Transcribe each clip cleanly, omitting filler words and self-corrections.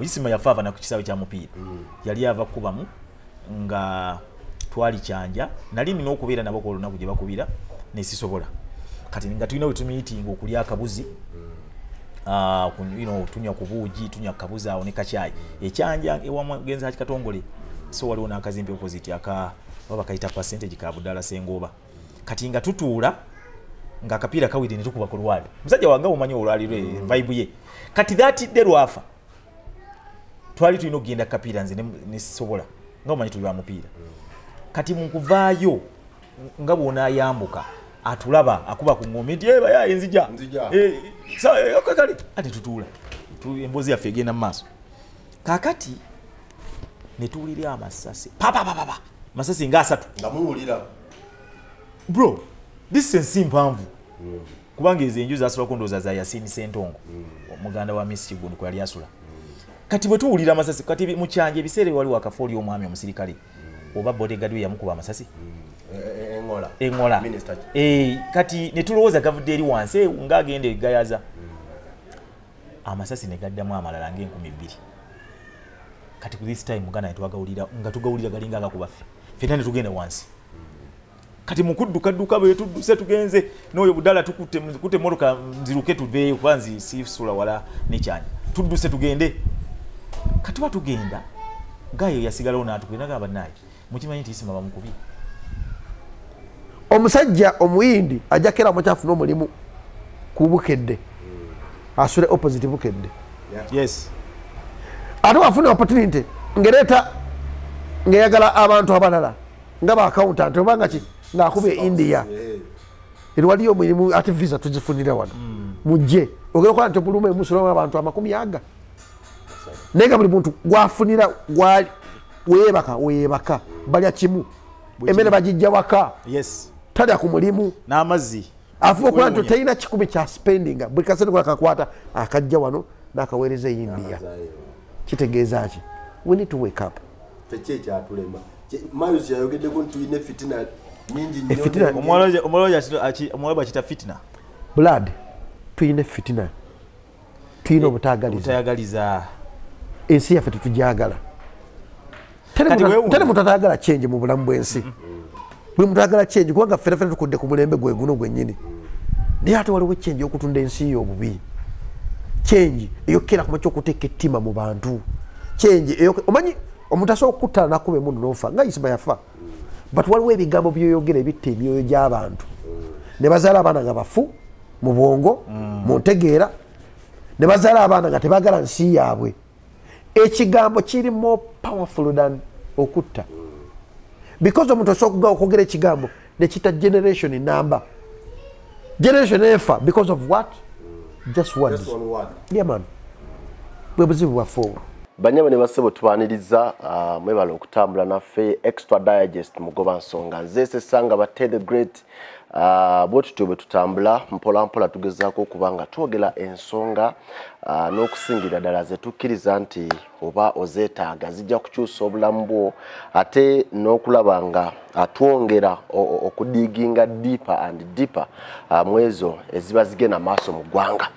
Oyisima yafaava na ku kisaawe kya mupiira yali ava kubamu nga twali kyanja nali nina okubeera nabo ku lunaku gye bakubira nesisobola kati nga tulina we tumiiting okulya akabuzi tunywa ku buugi tunywa kabuzi awo ne kacyayi ekyanja ewamugenza Katongole so waliwo n'akazimbe opposite baba kayita percentage ka Budala Sengoba kati nga tutuula nga akapiira kawire ne tukuba ku lwali musajja wange omanyi olwali lwe vibe ye kati that lwafa twali tulina okugenda kapiira nze nesisobola nga omanyi tuli ba mupiira kati munkuvaayo nga bwona ayambuka atulaba akuba ku ngome nti ya enzija kale ate tutuula embozi yaffe egenda mu maaso kakati ne tuwulira amasasi papa masasi nga 3 nga muwulira bro distance mpanvu kubanga ezo enju zasula kondoza za Yasini Sentongo omuganda wa Miss Kigundu kwa yali asula kati bwe tuwulira amasasi kati mu kyanje ebiseere wali wakafoli omwami omusirikale oba bodyguard we yamukuba amasasi engola minister kati ne tulowooza gavudde eri wansi ng'agende gayaza amasasi ne gaddamu amalala ng'enkumi 2 kati ku this time muganda ne twagawulira nga tugawulira galinga agakuba ffenna ne tugenda wansi kati mukudduka bwe tudduse tugenze n'oyo Budala tukute moroka nziruke tuveeyo kuba sisula wala nekyanya tudduse tugende kati watugenda gayo yasigalawo n'atukubira n'agamba naye mukimanyi nti Isima bamukubi omusajja omuyindi ajja kera mukyafu n'omulimu ku Bukedde asule opposite Bukedde yes ate wafuna opportunity ngereeta ngeyagala abantu abalala nga ba accountant obanga ki ng'akubye India waliyo omulimu ate visa tugifunira wano mujje ogera okola nti obulumu emusulamu abantu 100 naye buli muntu gwafunira weebaka balya kimu emmere bagijja waka yes talya ku mulimu n'amazzi afuba okuba nti talina 10 kya spendinga buli kasente kakwata akajja wano n'akaweereza India kitegeeza ki we need to wake up teche kyatulema Mayus yayogeddeko nti tulina fitina nyingi omwalo bakita fitina blood tulina fitina tulina obutayagaliza ensi yaffe tetujagala tene muntu atayagala change mu bulamu bw'ensi buli muntu atayagala change kubanga ffenna tukudde ku mulembe gwe guno gwennyini naye ate waliwo change y'okutunda ensi y'obubi change eyokera kuma ky'okuteeka ettima mu bantu change omanyi omuntu asobola okukuttala nakuba emundu n'ofa nga Isima yafa but waliwo ebigambo byoyogera ebitta emyoyo gy'abantu ne bazaala abaana nga bafu mu bwongo mu ntegeera ne bazaala abaana nga tebaagala nsi yaabwe ekigambo kiri more powerful than okutta because omuntu osobola okwogera ekigambo nekita generation number generation efa because of what just one word yeah man bwe buzibu bwaffe banyama ne basebo tubaniriza mwebala okutambula naffe extra digest mugoba nsonga nzesesanga bate the great bwetutyo bwe tutambula mpola mpola tugezaako okubanga twogera ensonga n'okusingira ddala ze tukkiriza nti oba ozeetaaga zijja kukyusa obulamu bwo ate n'okulaba nga atwongera okudiginga deeper and deeper mwezo eziba zigenda maaso mu ggwanga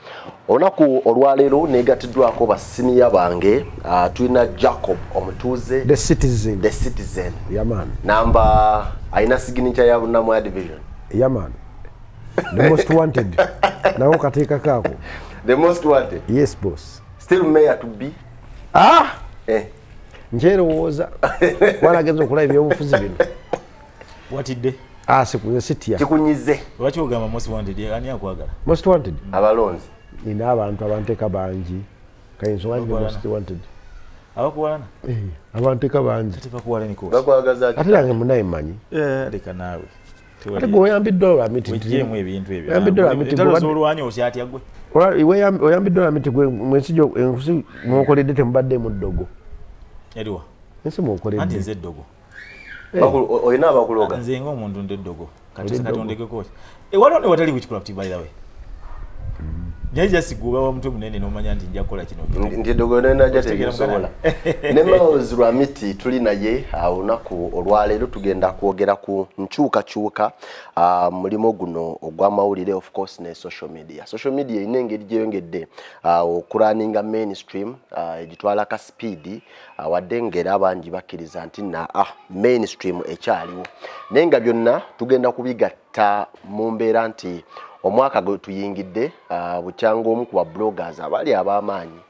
olunaku olwaleero neegatiddwako basiniya bange tulina Jacob Omutuuze the citizen yeah man namba alina signature ya Namwaya division yeah man the most wanted nawo kateeka kaako the most wanted yes boss still mayor to be njerowooza walagenza okulaba ebyobufuzi bino watidde sikuze sitya kikunyize lwaki ogamba most wanted ani akwagala most wanted abalonzi nina abantu abanteeka bangi kayinza wange most wanted abakuwalana abanteeka bangi bakwagaza ate nange munaye mmanyi leka naawe ate gwe oyambiddwa olwamiti wejjeemu ebintu ebyo oyambiddwa z'olwanyi okyatya gwe oyambiddwa olwamiti gwe mwensi mwokoledde temubadde mu ddogo eriwa ensi mwokoledde anti nze eddogo oyina abakuloga nze ng'omuntu ndi eddogo kati katondekeko waliwo ne watali witchcraft by the way nyaja siguba wa mtu munene nomanya nti nja kola kino ndi dogone na jate kusobola Nemaoz Lwamiti tuli naye olunaku olwaleero tugenda kwogera ku nkyukakyuka mulimo guno ogw'amawulire of course ne social media ine engeri gyeyongedde okulaninga mainstream egitwala ka speed wadde ngera abangi bakkiriza nti mainstream ekyaliwo naye nga byonna tugenda kubigatta mu mbeera nti omwaka gwe tuyingidde bukyanga omu ku bloggers abali ab'amaanyi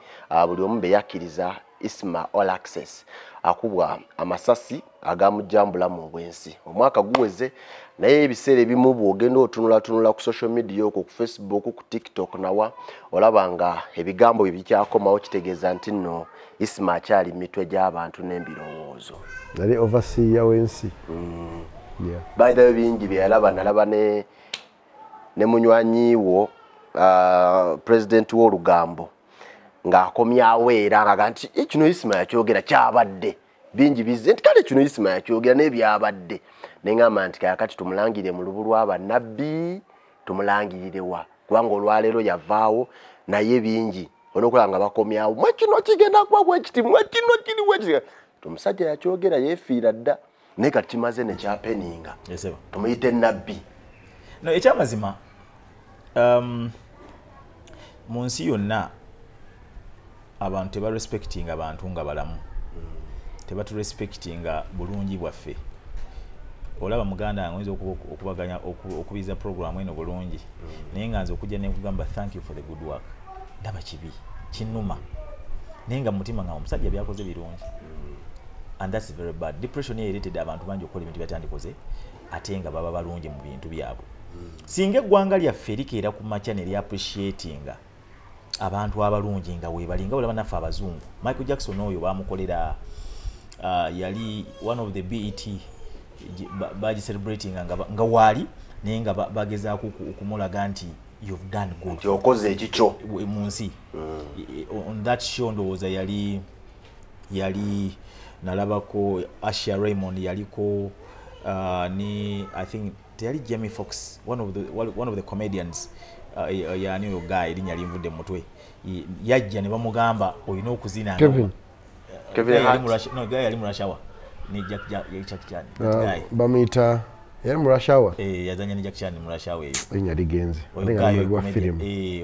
buli omu beyakkiriza Isma All Access akubwa amasasi agamujjambula mu bwensi omwaka guweze naye ebiseera ebimu bw'ogenda otunula ku social media okwo ku Facebook ku TikTok nawa olaba nga ebigambo bikyakomawo kitegeeza nti nno Isma akyali mitwe gy'abantu n'embirowoozo nali overseer w'ensi bayidayo bingi byalaba nalaba ne munywanyiwo president w'olugambo ng'akomyawo era nga nti kino Isma yakyogera kyabadde bingi bizze nti kale kino Isma yakyogera n'ebyabadde neŋŋamba nti kakati tumulangire mu lubu lw'abannabbi tumulangirirewa kubanga olwaleero yavaawo naye bingi onokulaba nga bakomyawo mwe kino kigenda kuba bwe kiti mwe kino kiri bwe kiti omusajja yakyogera yeefiira dda naye kati kimaze ne kyapeninga tumuyite nnabbi no ekyamazima mu nsi yonna abantu tebarespectinga abantu nga balamu tebaturespectinga bulungi bwaffe olaba muganda yange oyinza okubaganya okubiza programu eno bulungi naye nga nze okujja nekugamba thank you for the good work ndaba kibi kinnuma naye nga mutima nga omusajja byakoze birungi and that's very bad depression yeeretedde abantu bangi okukola ebintu byatandikoze ate nga baba balungi mu bintu byabwe singa eggwanga lyaffe likeera ku makya ne lyappreciatinga abantu abalungi nga webalinga olaba naffe abazungu Michael Jackson oyo bamukolera yali one of the BET baji celebrating nga wali naye nga bagezaako okumulaga nti you've done good okoze ekikyo mu nsi on that show ndowooza yali nalabako Asha Raymond yaliko ni I think teyali Jamie Foxx one of the comedians yani oyo guy erinnya linvudde mu mutwe yajja ne bamugamba olina okuzina Kevin yali mu Rashawa ni Jack Chan bamuyita yali mu Rashawa yazanya ne Jack Chan mu Rashawa eyo erinnya ligenze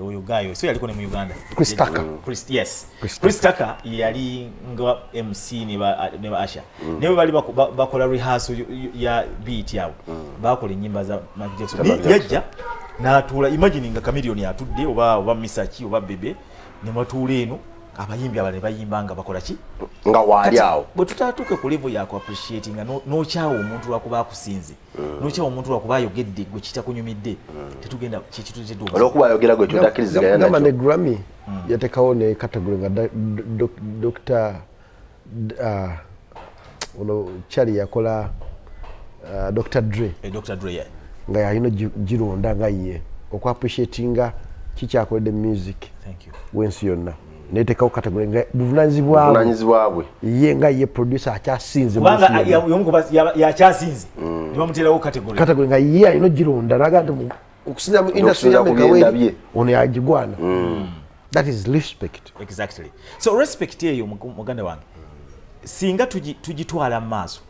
oyo guy so yaliko ne mu Uganda Chris Tucker Chris Tucker yali nga MC ne ba Asha ne bali bakola rehearsal ya beat yabo bakola ennyimba za Michael Jackson yajja natula imagine nga Chameleone atudde oba Misaki oba Bebe ne matuula eno abayimbi abale bayimba nga bakola ki nga wali awo bwe tutatuuke ku level ya ku appreciating n'okyawo omuntu lwakuba akusinze n'okyawo omuntu lwakuba ayogedde gwe kitakunyumidde tetugenda kikitutetedde olwokuba ayogera gwe kyotakkiriziganya nakyo gamba ne Grammy yateekawo ne category nga Dr. ono Charlie yakola Dr. Dre nga yalina gironda nga ye okwapreciatinga kikyakoledde music wensi yonna netekawo category nga buvunanyizibwabwe ye nga ye producer akyasinze yakyasinze nibamuterawo category nga ye alina gironda naga nti okusinza mu industry yamekawe ono yagigwana that is respect exactly so respect eyo muganda wange singa tugitwala mu maaso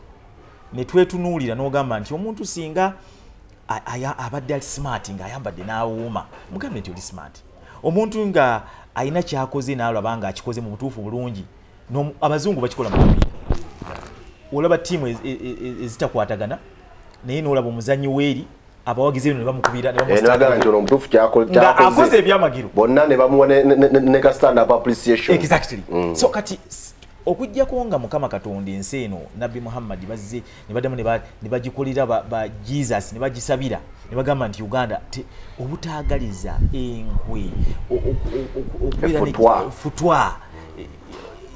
ne twetunuulira n'ogamba nti omuntu singa abadde ali smart nga ayambadde n'awuuma mugambe nti oli smart omuntu nga alina kyakoze n'alaba nga akikoze mu butuufu bulungi abazungu bakikola mu kapiira olaba ttiimu ezitakwatagana naye n'olaba omuzannyi weeri abawagizi bino ne bamukubira nga akoze ebyamagiro bonna ne bamuwa ne ka stand up appreciation exactly so kati okujjako nga Mukama Katonda ensi eno Nabbi Muhammad bazze ne baddamu ne bagikolera ba Jesus ne bagisabira ne bagamba nti Uganda obutaagaliza enkwe okubeera futwa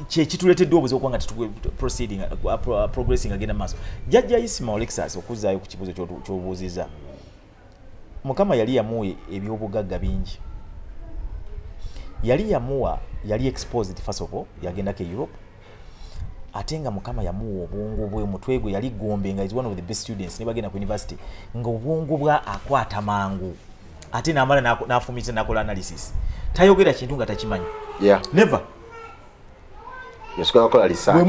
kyekituleetedde obuzi okuba nga progressing agenda maaso jjajja Isma Alexis okuzaayo ku kibuuzo ky'obuuziza Mukama yali yamuwa ebyobugagga bingi yali exposed first of all yagendako e Europe ate nga Mukama yamuwa obwongo bwe omutwe gwe yali Gombe nga is one of the best students ne bagenda ku university nga obwongo bwa akwata mangu ate n'amala n'afumita n'akola analysis tayogera kintu nga takimanyi. Never. Yasukanga kola research.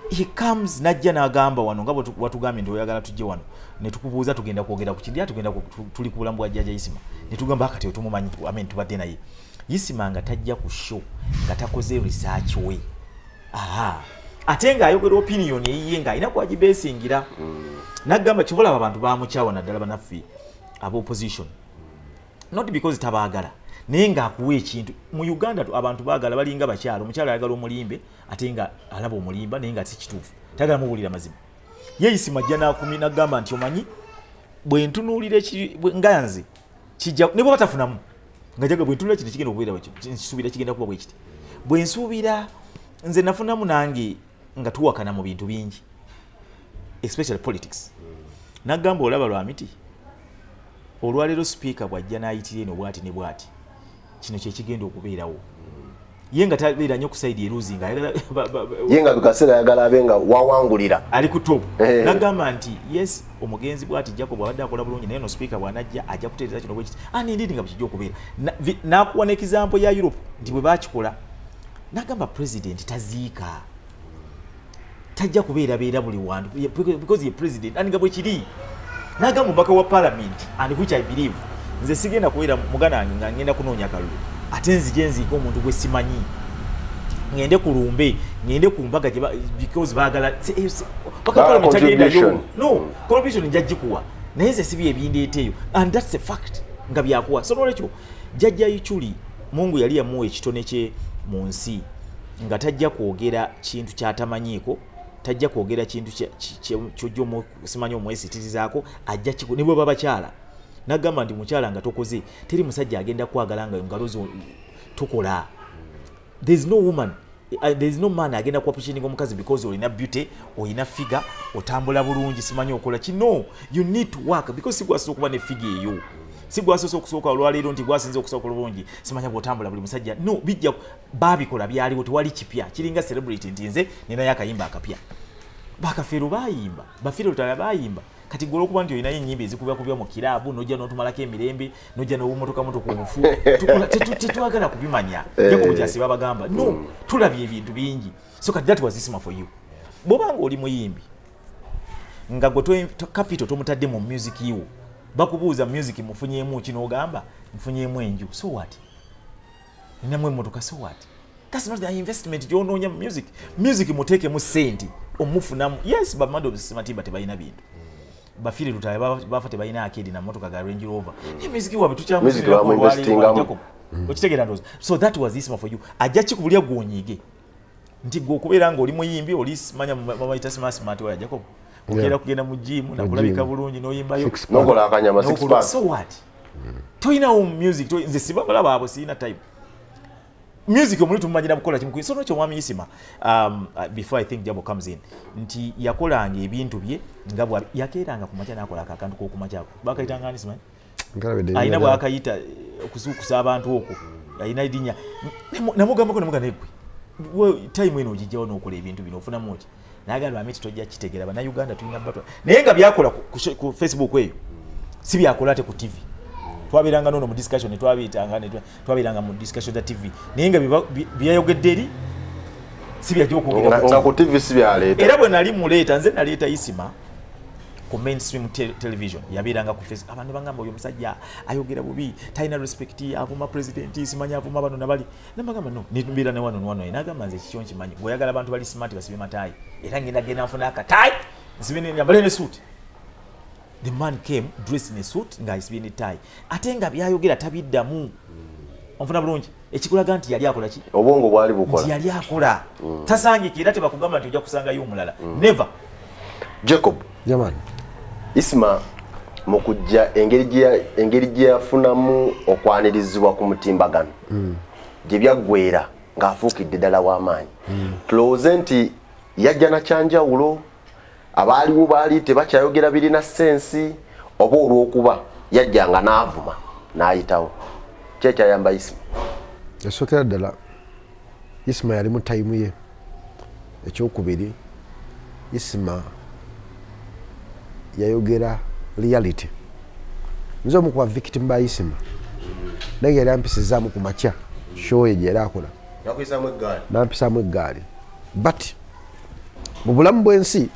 He comes najja n'agamba wano nga watugambye nti oyagala tujje wano ne tukubuuza tugenda kwogera ku kindi tugenda tuli ku bulambu bwa Jjajja Isima ne tugamba akati tumumanyi tubadde naye Isima nga tajja ku show nga takoze research we ate nga ayogera opinion eyiye nga alina kwagibeesingira n'agamba kibola abantu bamukyawa naddala banaffe aba opposition not because tabaagala naye nga akuwa ekintu mu Uganda abantu baagala balinga bakyalo omukyalo ayagala omulimbe ate nga alaba omulimba naye nga si kituufu tagala mubuulira mazima ye Isima ajja n'akumi n'agamba nti omanyi bwe ntunuulira nganze kijja ne bwe batafunamu nga jaga bwe ntunuulira kino kigenda okubeera nsuubira kigenda kuba bwe kiti bwe nsuubira nze nafunamu nange nga tuwakana mu bintu bingi especially politics n'agamba olaba lwa miti olwaleero speaker bw'ajja n'ayitira eno bw'ati ne bw'ati kino kye kigenda okubeerawo ye nga tabeera nnyo ku side eruzi nga ye nga bikaseera ayagala abe nga wawangulira ali ku top n'agamba nti yes omugenzi bw'ati Jacob abadde akola bulungi naye no speaker bw'anajja ajja kutereeza kino bwe kiti indeed nga bukijja okubeera n'akuwa n'ekizampo ya Europe nti bwe baakikola n'agamba president taziika tajja kubeera buli wantu because ye president ani nga bwe kiri n'agamba omubaka wa parliament and which I believe nze sigenda kubeera mugana wange nga ngenda kunoonya kalulu ate nzije nziika omuntu gwe simanyi ngende ku lumbe ngende ku mbaga because baagala contribution njagikuwa naye nze sibi ebindeeteeyo and that's a fact nga byakuwa so nolwekyo Jjajja Ichuli Mungu yali yamuwa ekitone kye mu nsi nga tajja kwogera kintu kyatamanyiiko tajja kwogera kintu kyojjo simanyi omwesitirizaako ajja kiku ne bwe babakyala n'agamba nti mukyala nga tokoze teri musajja agenda kwagala nga ngalozo tukola there's no woman there's no man agenda ku appreciating omukazi because olina beauty olina figure otambula bulungi simanyi okola kino you need to work because sigwasobola okuba ne figure eyo sigwasobola okusooka olwaleero nti gwasinze okusooka bulungi simanya bw'otambula buli musajja no bijja baabikola byaliwo tewali kipya kiringa celebrity nti nze ninayo akayimba akapya bakafeero bayimba bafeero tala bayimba kati golo kuba nti olinayo ennyimba ezikubya mu kiraabu nojja n'otumalako emirembe nojja n'obumotoka obufu tetwagala kubimanya jako bujasi babagamba no tulabye ebintu bingi so kati that was Isima for you bw'obanga oli muyimbi nga gwe capital tomutadde mu music yiwo bakubuuza music mufunyeemu kino ogamba mufunyeemu enju so what ninamwe emmotoka so what that's not the investment gyonoonya mu music muteekemu sente omufunamu yes bamado Matimba tebalina bintu bafire lutaye bafa tebalina akedi na motoka ga Range Rover ni music wabe tukyamuzika okitegeera ndoza so that was Isima for you ajja kikubulya gwonyige nti gwe okubeera nga oli muyimbi oli manya mamayita smart wa Jacob okera kugenda mu gym na kulabika bulungi noyimbayo nokola akanyama 6 pack so what toyina music nze sibabala abo sina time music omuntu tumanyira bukola kimu so nocho mwami Isima before I think Jabo comes in nti yakolanga ebintu bye ngabwa yakeranga kumacha nakola akantu ko kumacha bakayitanga ani simanyi ayina bwakayita okuzukusa abantu okwo ayina idinya namugamba ko namugana egwe time eno ojijjawo n'okola ebintu bino ofuna muti nagamba amiti tojja kitegera bana Uganda tulina batwa naye nga byakola ku Facebook eyo si byakola ate ku TV twabiranga nono mu discussion twabiranga mu discussion za TV naye nga byayogedde eri si byajja okwogera nga ku TV si byaleeta era bwe nali muleeta nze naleeta Isima ku mainstream television yabiranga ku Facebook abantu bangamba oyo musajja ayogera bubi taina respect avuma president simanya avuma bano nabali namagamba no nitumbira ne wano inagamba nze kichon kimanyi goyagala abantu bali smart basibe matayi era ngenda gena afuna akatai sibine nyambale ne suit the man came dressed in a suit nga isibine tie atenga byayogera tabiddamu onfuna bulungi ekikulaga nti yali akola ki obongo bwali bukola yali akola tasangikira te bakugamba nti ojja kusanga yo omulala never Jacob jamani Isima mukujja engeri gye yafunamu okwanirizibwa ku mutimbagano gye byaggweera ng'afuukidde ddala w'amaanyi tulowooze nti yajja na kyanjawulo abaaliwo baali tebakyayogera birina sensi oba olw'okuba yajjanga n'avuma n'ayitawo kyekyayamba Isima yasookera ddala Isima yali mu tayimu ye ekyokubiri Isima yayogera reality nze omu kuba victim ba Isima naye yali ampisizaamu ku makya show ye era akola nampisamu eggaali but mu bulamu bw'ensi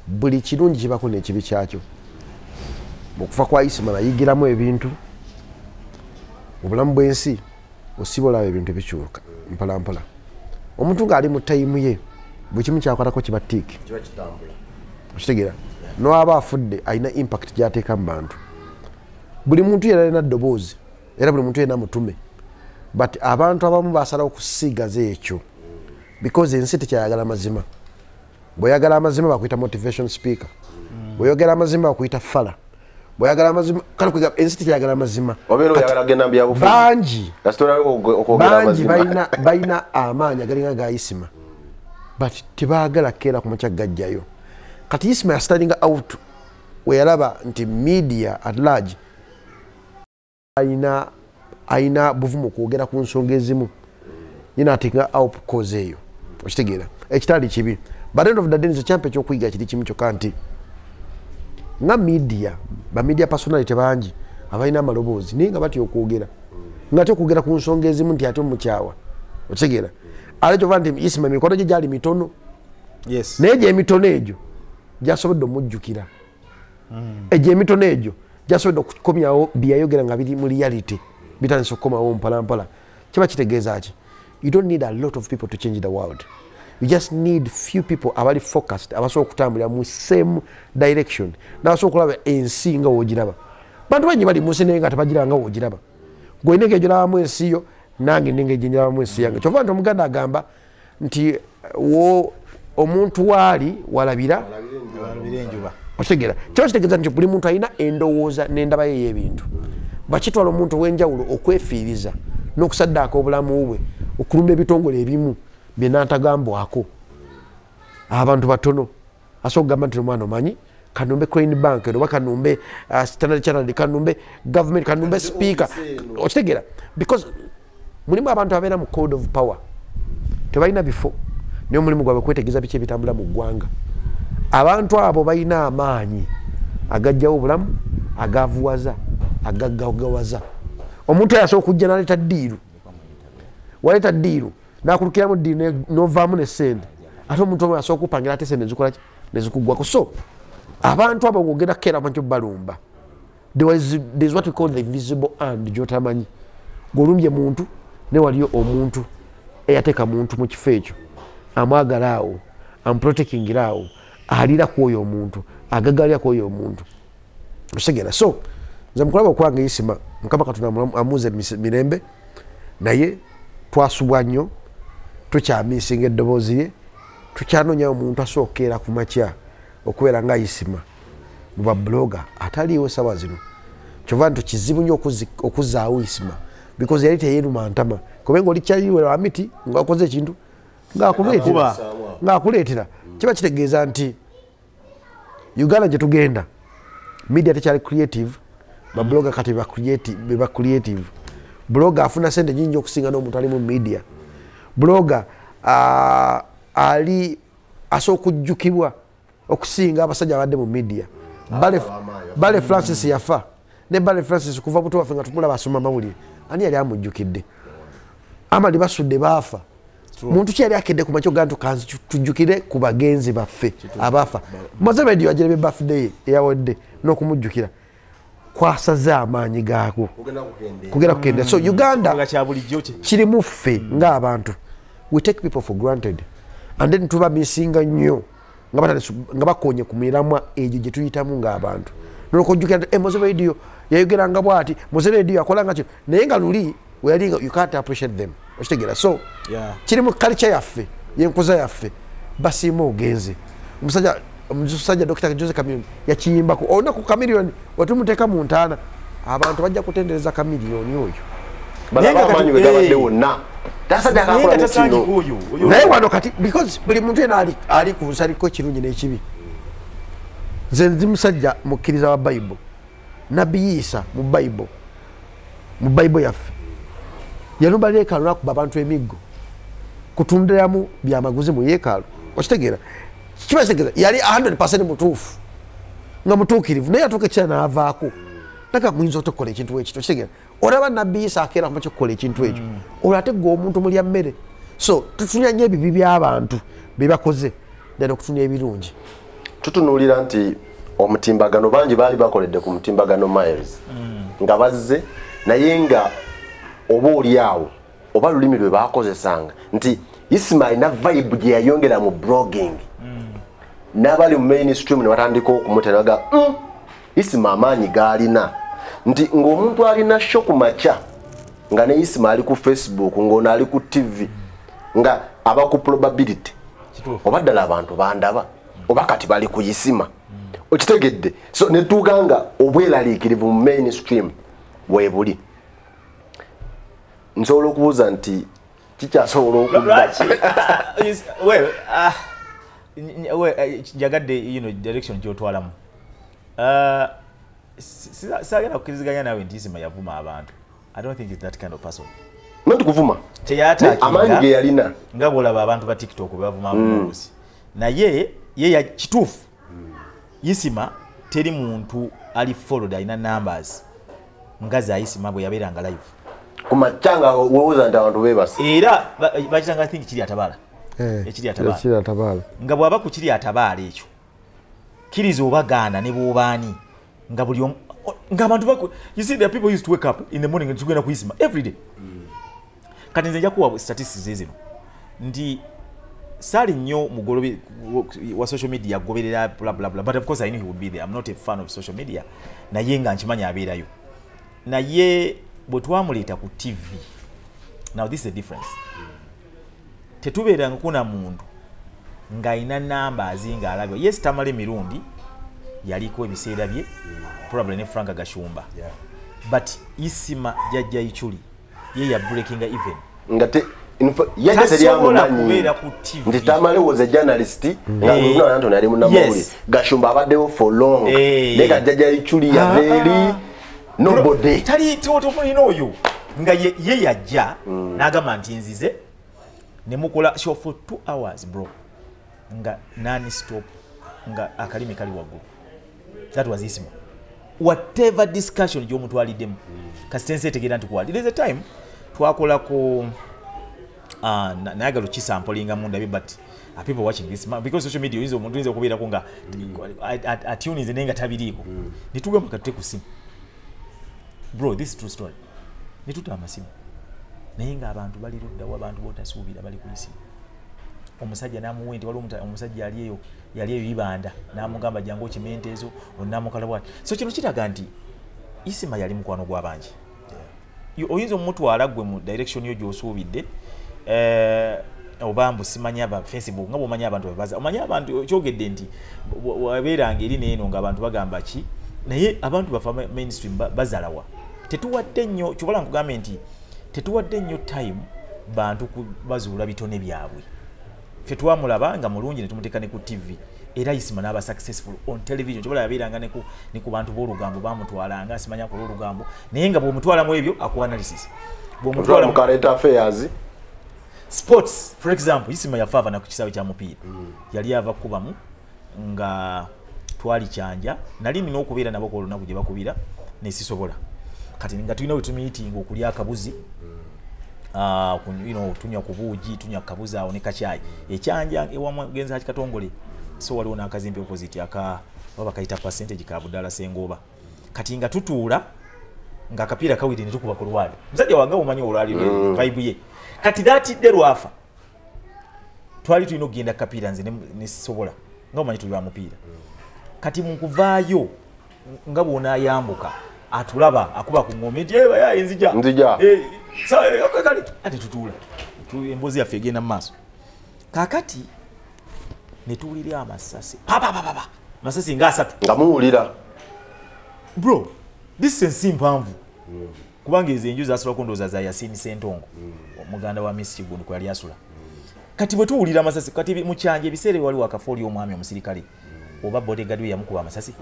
buli kirungi kibako n'ekibi kyakyo mu kufa kwa Isima nayigiramu ebintu mu bulamu bw'ensi osiba olaba ebintu bikyuka mpolampola omuntu ng'ali mu tayimu ye buli kimu kyakwatako kiba tiiki okitegeera n'aba afudde alina impact gy'ateeka mu bantu buli muntu yera alina ddoboozi era buli muntu yena mutume but abantu abamu basalawo kusiigaza ekyo because ensi tekyayagala mazima bw'oyagala amazima bakuyita motivation speaker bw'oyogera amazima bakuyita fala bw'oyagala amazima kale kwiga ensi tekyayagala amazima bangi balina amaanyi agalinga ga Isima but tebaagala keera ku makya gajjayo kati Isima yastalinga out weyalaba nti media at large aina buvumu kwogera ku nsonga ezimu yina atinga out cause eyo okitegeera ekitali kibi but end of the day nze kyampe ky'okuyiga kiri kimu kyokka nti nga media ba media personality bangi abalina amaloboozi naye nga batya okwogera nga ate okwogera ku nsonga ezimu nti ate omukyawa okitegeera ate kyova nti Isima emikono gye gyali mitono naye gye emitono egyo gyasobodde omujjukira egyo emitono egyo gyasobodde okukomyawo byeyayogera nga biri mu reality bitandise okukomawo mpolampola kiba kitegeeza ki you don't need a lot of people to change the world you just need few people abali focused abasobola okutambulira mu same direction n'abasobola okulaba ensi nga woogiraba bantu bangi bali mu nsi naye nga tebagira nga woogiraba gwolina engeri gyolabamu ensi yo nange nengeri gyenjirabamu ensi yange kyova nti omuganda agamba nti omuntu waali walabira enjuba okitegeera kiba kitegeeza nti buli muntu alina endowooza n'endaba ye y'ebintu bakitwala omuntu ow'enjawulo okwefiiriza n'okusaddaaka obulamu bwe okulumba ebitongole ebimu bye n'atagambwako abantu batono asobola okugamba nti omwana omanyi kanumbe Crane Bank oba kanumbe Standard Chartered kanumbe government kanumbe speaker okitegeera because mulimu abantu abeera mu code of power tebalina bifo niyo mulimu gwabwe kwetegeeza biki ebitambula mu ggwanga abantu abo balina amaanyi agajjawo obulamu agavuwaza agaggawaza omuntu yasobola okujja n'aleeta ddiiru waleeta ddiiru n'akulukiramu ddiiru n'ovaamu n'essente ate omuntu omu yasobola okupangira ate essente nezikuggwako so abantu abo ng'ogenda kukeera makyo balumba there's what we call the invisible hand gy'otamanyi ng'olumbye muntu ne waliyo omuntu eyateeka muntu mu kifo ekyo amwagala awo amuprotekingira awo alira ku oyo omuntu agagalira ku oyo omuntu osegera so nze mukulaba okwanga Isima Mukama Katonda amuze mirembe naye twasubwa nnyo tukyamisinga eddoboozi ye tukyanoonya omuntu asookeera ku makya okubeera nga Isima mu babloga ataliiwo sawa zino kyova nti kizibu nnyo okuzaawo Isima because yali teyeruma ntama kubenga oli kyaliwe lwamiti ng'akoze ekintu ng'akuleetera kiba kitegeeza nti Uganda gye tugenda media tekyali creative babloga kati beba creative bloga afuna sente nyingi okusinga n'omuntu ali mu media bloga ali asobola okujjukibwa okusinga abasajja abadde mu media Bale Francis yafa ne Bale Francis kuva buto waffe nga tumulaba asoma mawulire ani yali amujjukidde amali basudde baafa muntu ki yali akedde ku makyo gantu kanzi tujjukire ku bagenzi baffe abafa Moze Radio agire birthday eyawodde n'okumujjukira kwasaza amaanyi gaako kugenda kugenda so Uganda kirimu ffe ng'abantu we take people for granted and then tuba misinga nnyo nga bakonye ku miramwa egyo gye tuyitamu ng'abantu nokujjukira Moze Radio yayogeranga bwati Moze Radio yakola nga kino naye nga luli weyalinga you can't appreciate them okitegeera so kirimu culture yaffe yenkuza yaffe basiima ogenze omusajja Dr. Jose Chameleone yakiyimbako olunaku Chameleone watumuteeka mu ntaana abantu bajja kutendereza Chameleone oyo naye wano kati because buli muntu yena ali ku nsaliko ekirungi n'ekibi nze ndi musajja mukkiriza wa Bible Nabbi Isa mu Bible yaffe yalumba yeekaalu n'akuba abantu emiggo kutundiramu byamaguzi mu yeekaalu okitegeera kiba kitegeeza yali 100% mutuufu nga mutuukirivu naye atuuka ekiseera n'avaako naga muyinza otokola ekintu ekyo tokitegera olaba nabbi Isa akeera kuma kyokukola ekintu ekyo olwo ate gwe omuntu mulya mmere so tutunya nnyo ebibi by'abantu bye bakoze ddala okutunya ebirungi tutunuulira nti omutimbagano bangi baali bakoledde ku mutimbagano Miles nga bazze naye nga oba oli awo oba lulimi lwe baakozesanga nti Isima alina vibe gye yayongera mu blogging n'abali mu mainstream ne batandika okumutenaga Isima amaanyi gaalina nti ng'omuntu alina show ku makya nga ne Isima ali ku Facebook ng'ono ali ku TV nga aba ku probability oba ddala abantu bandaba oba kati bali ku Isima okitegedde so ne tuuganga obweraliikirivu mu mainstream weebuli nsobola okubuuza nti kikyasobola okudda njagadde direction gyotwalamu saagenda kukiriziganya nawe nti Isima yavuma abantu. I don't think it's that kind of person. Nti kuvuma amaanyi ge yalina nga bwolaba abantu ba TikTok bavuma abamuusi naye ye ya kituufu Isima teri muntu ali followed alina numbers nga za Isima bwe yabeeranga live kumachanga woza nti abantu bebase era bakitanga think kiri atabala ekiri atabala nga bwaba ku kiri atabala ekyo kirizo obagaana ne bobani nga buli nga abantu bako you see the people used to wake up in the morning and tugenda ku Isima every day kati nze njakuwa statistics zino ndi sali nnyo mugolobe wa social media goberera bla bla bla but of course I knew he would be there. I'm not a fan of social media naye nga nkimanya abeerayo naye bwe twamuleeta ku TV now this is a difference tetubeera nkuna muntu ng'alina numbers ng'alabyo yes tamale mirundi yaliko ebiseera bye probably ne Frank Gashumba but Isima jajja ichuli ye ya breaking even ngate yeye seriamumanyi nti tamale was a journalist nga muna Anthony ali munamuli Gashumba abaddewo for long nega jajja ichuli ya very nobody tali toto mulino oyo nga ye yajja n'agamba nti nzize ne mukola show for 2 hours bro nga non stop nga akalimi kali waggulu that was Isima whatever discussion gy'omuntu aliddemu kasitense tegeera nti kwali there is a time twakola ko nayagala kisampolinga mundabi but people watching this because social media is omuntu nze okubeera ko nga atune nze nenga tabiriiko nitugamba katute ku simu bro this is true story nituta amasimu naye nga abantu bali luddawo abantu botasuubira bali ku isimu omusajja namuwenti waliwo omusajja yali eyo ibanda namugamba jangu okimenteezo onamukalabwa so kino kiraga nti Isima yali mukwano gw'abangi oyinza omutwala gwe mu direction yo gy'osuubidde obambu simanya ba Facebook nga bomanya abantu babaza omanya abantu kyogedde nti wabeeranga eri neeno nga abantu bagamba ki naye abantu bafa mainstream bazalawa tetuwadde nnyo kyobola nkugambe nti tetuwadde nnyo time bantu bazuula bitone byabwe ffe twamulaba nga mulungi ne tumuteeka ne ku TV era Isima n'aba successful on television kyobola yabeeranga ne ku bantu b'olugambo bamutwalanga simanya ku olugambo naye nga bw'omutwala mu ebyo aku analysis bw'omutwala mu current affairs sports for example Isima yafaava na ku kisaawe kya mupiira yali ava kubamu nga twali kyanja nali nina okubeera nabo ku olunaku gye bakubira nesisobola kati nga tulina we tumiiting okulya akabuzi tunywa ku buugi tunywa kabuzi awo ne kacyayi ekyanja ewamugenza Katongole so waliwo n'akazimbe opposite baba kayita percentage ka Budala Sengoba kati nga tutuula nga akapiira kawiri ne tukuba ku lwali musajja wange omanyi olwali vibe ye kati datidde lwafa twali tulina okugenda kapiira nze nesobola nga omanyi tuli ba mupiira kati munkuvaayo nga bw'onaayambuka atulaba akuba ku ngome nti nzija kale ate tutuula embozi yaffe egenda mu maaso kakati ne tuwulira amasasi masasi nga 3 nga muwulira bro distance mpanvu kubanga ezo enju zasulako ndooza za Yasini Sentongo omuganda wa Miss Kigundu kwa yali asula kati bwe tuwulira amasasi kati mu kyanje ebiseera waliwo akafooli omwami omusirikale oba bodyguard we yamukuba amasasi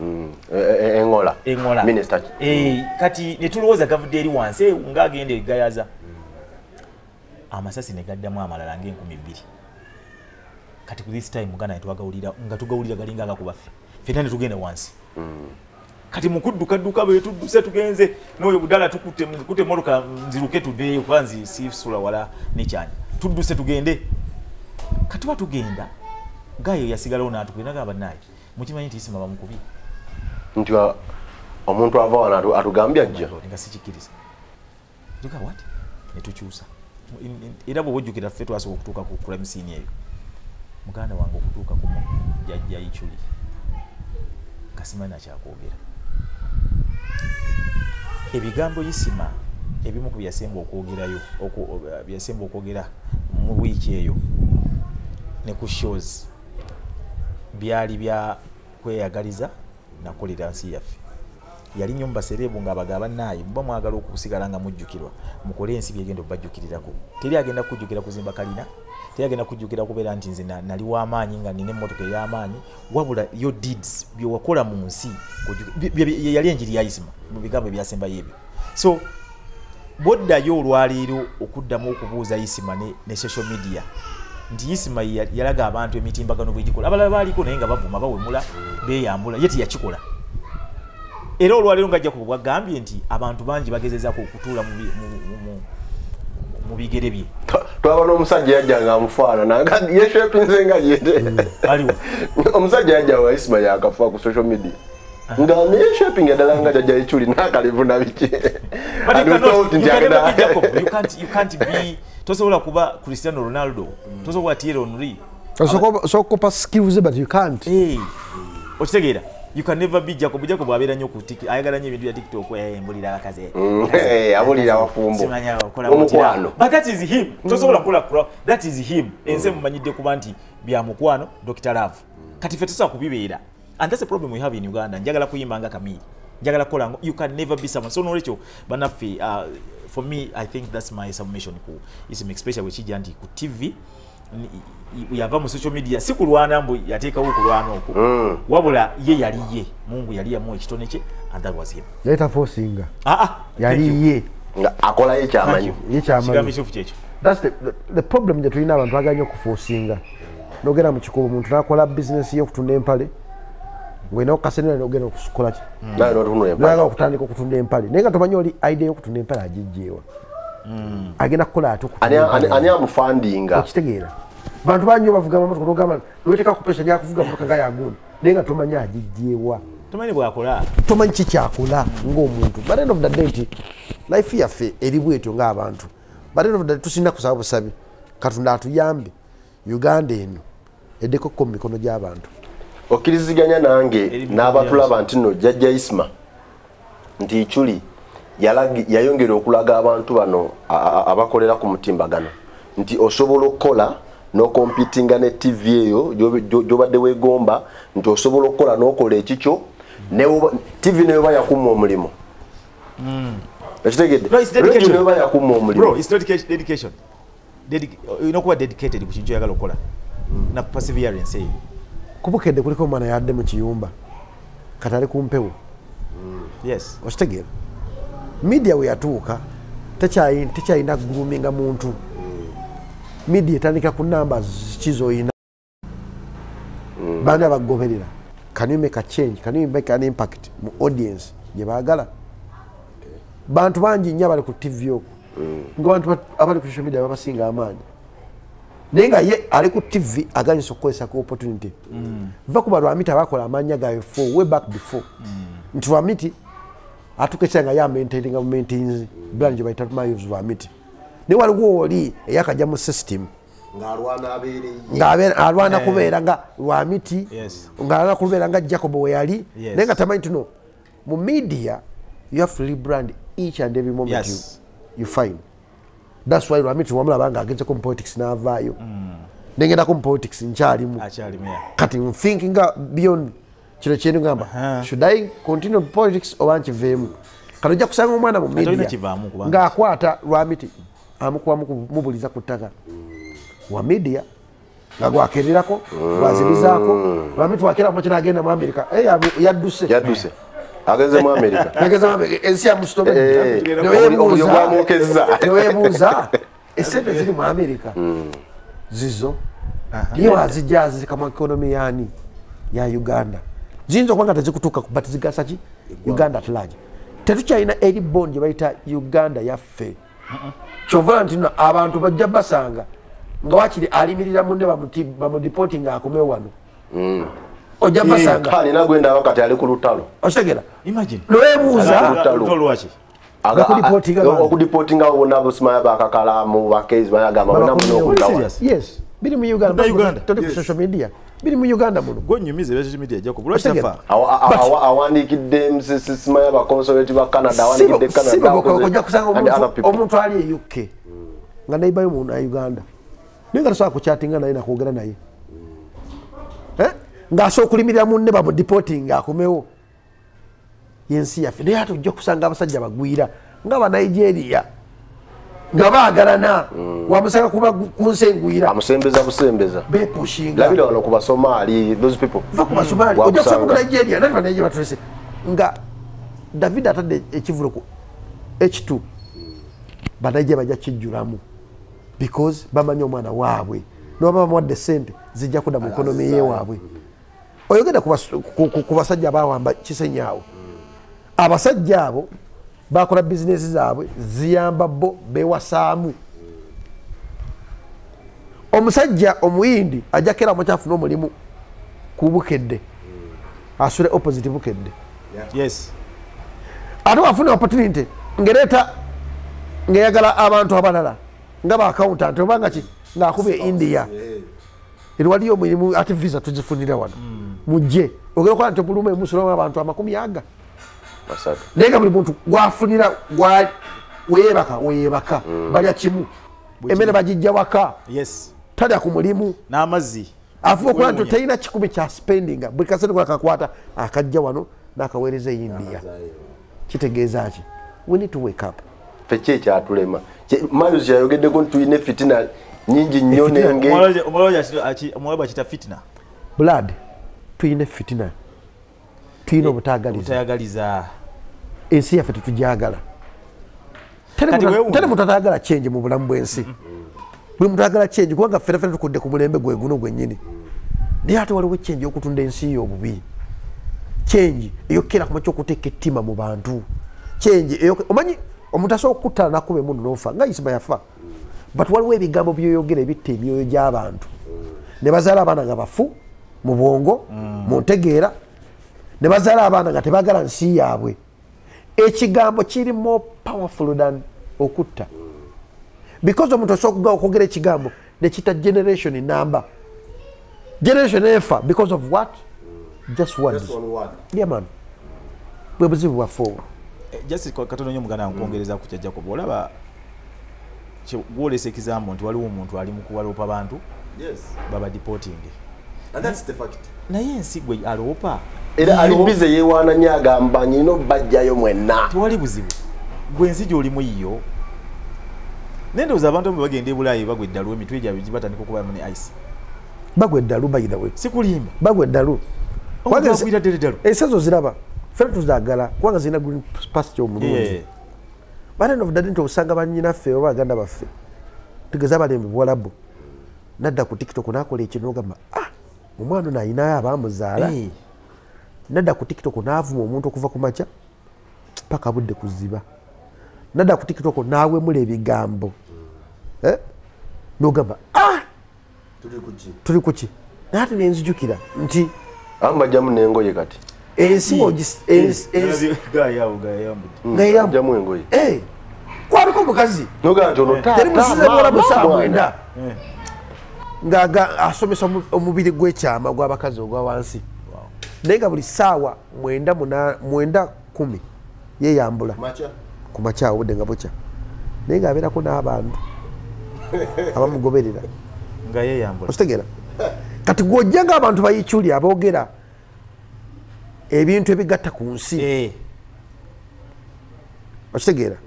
engola minister kati ne tulowooza gavudde eri wansi ng'agenda egayaza amasasi ne gaddamu amalala ng'enkumi 2 kati ku this time muganda ne twagawulira nga tugawulira galinga agakubaffe ffenna ne tugenda wansi kati mukudduka bwe tudduse tugenze n'oyo budala tukute moroka nziruke tuddeyo kwanzi sifusula wala nekyanya tudduse tugende kati watugenda gayo yasigalawo n'atugenda gamba naye mukimanyi nti Isima bamukubi nti omuntu ava wano atugambye ajja nga sikikiriza tuka what netukyusa era bwe wojjukira ffe twasobola okutuuka ku kulamisiini eyo muganda wange okutuuka ku jjajja Ichuli kasimanyi nakyakwogera ebigambo Isima ebimu ku byasemba okwogerayo byasemba okwogera mu wiiki eyo ne ku shows byali bya kweyagaliza nakolera nsi yaffe yali nyumba serebu ng'abagaba naye mba mwagala okusigala nga mujjukirwa mukole ensi byegenda obajjukirirako teri agenda kujjukira kuzimba kalina teri agenda kujjukira kubeera nti nze nali w'amaanyi nga nina emmotoka ey'amaanyi wabula yo deeds byewakola mu nsi yali enjiri ya Isima mu bigambo ebyasembayo ebyo so boddayo olwaleero okuddamu okubuuza Isima ne social media nti Isima yalaga abantu emitimbagano bwegikola abalala baaliko naye nga bavuma bawemula beeyambula ye tiyakikola era olwaleero ngajja ku bwagambye nti abantu bangi bagezezaako okutuula mu bigere bye twaba n'omusajja yajja nga amufaanana yeshepinze nga yende aliwo omusajja yajja wa Isima yakafa ku social media nga yeshepinga ddala nga jjajja Ichuli n'akalivu na biki you can't be tosobola kuba Cristiano Ronaldo tosobola Thierry Henry sokopa skills but you can't okitegeera you can never be Jacob abeera nnyo ku TikTok ayagala nnyo ebintu bya TikTok mbulira akaze abulira abafumbo simanya okola mukwano but that is him tosobola kukola that is him ense mumanyidde kuba nti bya mukwano Dr. Love kati ffe tusobola kubibeera and that's the problem we have in Uganda njagala kuyimba nga Kamili njagala kukola you can never be someone so n'olwekyo banaffe for me I think that's my submission ku Isima especially wekijja nti ku TV yava mu social media si kulwana mbu yateekawo kulwana okwo wabula ye yali ye Mungu yali yamu ekitone kye and that was him later forcing yali ye akola ye kyamanyi kigambishofu kyekyo that's the problem that tulina abantu baganya okuforcinga nogera mu kikubo omuntu nakola business ye okutunda empale ngwena okasenera nogera okukola ki naye okutandika okutunda empale naye nga tomanyi oli idea y'okutunda empale agijjeewa agenda kukola ate ani amufandinga okitegeera bantu banyo bavuga mamoto kugamba lweteka kupesha nya kuvuga motoka nga yagundi naye nga tomanyi agijjeewa tomanyi bwakola tomanyi kikyakola ng'omuntu but end of the day life yaffe eri bwetyo ng'abantu but end of the day tusinda kusaba busabi Katonda atuyambe Uganda eno eddeko ko mu mikono gy'abantu okkiriziganya nange n'abatulaba nti nno jjajja Isima nti Ichuli yayongera okulaga abantu bano abakolera ku mutimbagano nti osobola okukola n'okompitinga ne TV eyo gy'obadde weegomba nti osobola okukola n'okola ekikyo TV neyo bayakumma omulimo ekitegedde radio neyo bayakumma omulimo it's not dedication inokuba dedicated ku kintu oyagala okukola na perseverance eyo kubukedde kuliko omwana yadde mu kiyumba kati ali ku mpewo yes okitegeera media we yatuuka tekyayina grooming muntu media etandika ku numbers kizoyina bana bagoberera can you make a change can you make an impact mu audience gye baagala bantu bangi nnyo abali ku TV okwo ng'abantu abali ku social media babasinga amaanyi naye nga ye ali ku TV aganyisa okukozesa ku opportunity va kuba Lwamiti abakola amaanya gawe way back before nti Lwamiti atukesha nga ya maintaining maintains brand gye bayita Mayos Lwamiti naye waliwo oli eyakajja mu system ng'alwana kubeera nga Lwamiti ng'alwana kubeera nga Jacob we yali naye nga tamanyi tuno mu media you have to rebrand each and every moment you find that's why Lwamiti wamulaba nga agenze ku politics n'avaayo nengenda ku politics nkyalimu kati thinking beyond kino kyenu ngamba should I continue politics oba nkiveemu kati ojja kusanga omwana mu media ng'akwata Lwamiti amukuba mubuliza ku ttaka wa media nga gwakererako gwazibizaako Lwamiti wakera mu kino agenda mu America yadduse agenze mu America ensi yamusitome neweebuuza esente ziri mu America zizo ye wazijja zizika mu ekonomi yaani ya Uganda ziyinza okuba nga tezikutuuka but zigasa ki Uganda at large. Tetukyalina eri bond gye bayita Uganda yaffe. Kyova nti no abantu bajja basanga nga wakiri alimirira munne bamudipooti ng'akomewo wano. Ojja basanga kani nagwenda wakati ali ku lutalo. Otegera imagine nowebuuza lwaki okudipotinga wona busimaya bakakalamu bakezi bayagamba wona muno. Yes, biri mu Uganda toli ku social media biri mu Uganda muno gonyumize be social media jako lwaki tafa awandikidde msisimaya ba consulate ba Canada awandikidde Canada ojja kusanga omuntu ali e UK nga naibayo mu Uganda ninga tasobola kuchatinga naye nakwogera naye ng'asobola okulimirira munne bamudipoting akomewo yensi yaffe naye ate ojja kusanga abasajja bagwira ng'aba Nigeria nga baagalana wamusanga kuba kunsengwira amusembeza busembeza bepushinga labira wano ku Basomali those people va ku Basomali ojja kusanga mu Nigeria nati Nigeria batulese nga David atadde ekivulo ku H2 Banaije bajja kijjulamu because bamanyi omwana waabwe noba bamuwadde ssente zijja kudda mu ekonomi ye waabwe. Oyogenda ku basajja bawamba kisenyaawo abasajja abo bakola bizinesi zaabwe ziyamba bo bewasaamu. Omusajja omuyindi ajja kera mukyafuna omulimu ku Bukedde asule opposite Bukedde. Yes, ate wafuna opportunity ngereeta ngeyagala abantu abalala nga ba accountant obanga ki ng'akubye India waliyo omulimu ate visa tuzifunira wano mujje ogera okukola nti obulumu emusulamu abantu 100 naye nga buli muntu gwafunira weebaka balya kimu emmere bagijja waka talya ku mulimu n'amazzi afuba okukola nti talina 10 kya spendinga buli kasente kakwata akajja wano n'akaweereza India. Kitegeeza ki we need to wake up. Feki ekyatulema Marius yayogeddeko nti tulina fitina nyingi nnyo nenge omwaba kita fitna blood tulina fitina tulina obutaagaliza ensi yaffe tetujagala teri muntu ataagala change mu bulamu bw'ensi buli muntu agala change kubanga ffena tukudde ku mulembe gwe guno gwennyini naye ate waliwo change okutunda ensi yo obubi change eyokera ku makyo okuteeka ettima mu bantu change omanyi omuntu asobola okuttala nakuba emundu n'ofa nga Isiba yafa but waliwo ebigambo byoyogera ebitta emyoyo gy'abantu ne bazaala abaana nga bafu mu bwongo mu ntegeera ne bazaala abaana nga tebaagala nsi yaabwe. Ekigambo kiri more powerful than okutta because omuntu asobola okwogera ekigambo ne kita generation number generation efa because of what just one word. Yeah man bwe buzibu bwaffe just katono nnyo muganda nkwongereza ku kyajja ko bolaba gwolesa ekizambo nti waliwo omuntu ali mu kuwaloopa abantu baba deporting and that's the fact. Naye ensi gwe aloopa era ali bize yewaana nnyo agamba nyina bajjayo mwenna tewali buzibu gwe ensi gy'olimu yiyo nendowooza abantu bwe bagenda e Bulaayi bagwa eddalu emitwe gyabwe gibatandika okuba mu ne ice bagwa eddalu bayirawe sikulimba bagwa eddalu bagwira ddala eddalu ensezo ziraba fena tuzaagala kubanga zirina green pasture omulungi but end of the day nti osanga bannyinaffe oba baganda baffe tugeze abalembe Buwalabu nadda ku TikTok n'akola ekintu n'ogamba omwana ono ayinayo abaamuzaala nadda ku TikTok n'avuma omuntu okuva ku makya paka budde kuziba nadda ku TikTok n'awemula ebigambo n'ogamba tuli kuki naye ate nenzijukira nti bajjamu n'engoye kati ensi ngayambu engoye kwabiko omukazi nogaa nti ono teri musize Buwalabu saa 9 nga asomesa omubiri gw'ekyama gw'abakazi ogwa wansi naye nga buli ssaawa 9:10 yeyambula ku makya obudde nga bukya naye ng'abeerako n'abantu abamugoberera nga yeyambula okitegeera kati gw'ojja ng'abantu bayikyuli aboogera ebintu ebigatta ku nsi okitegeera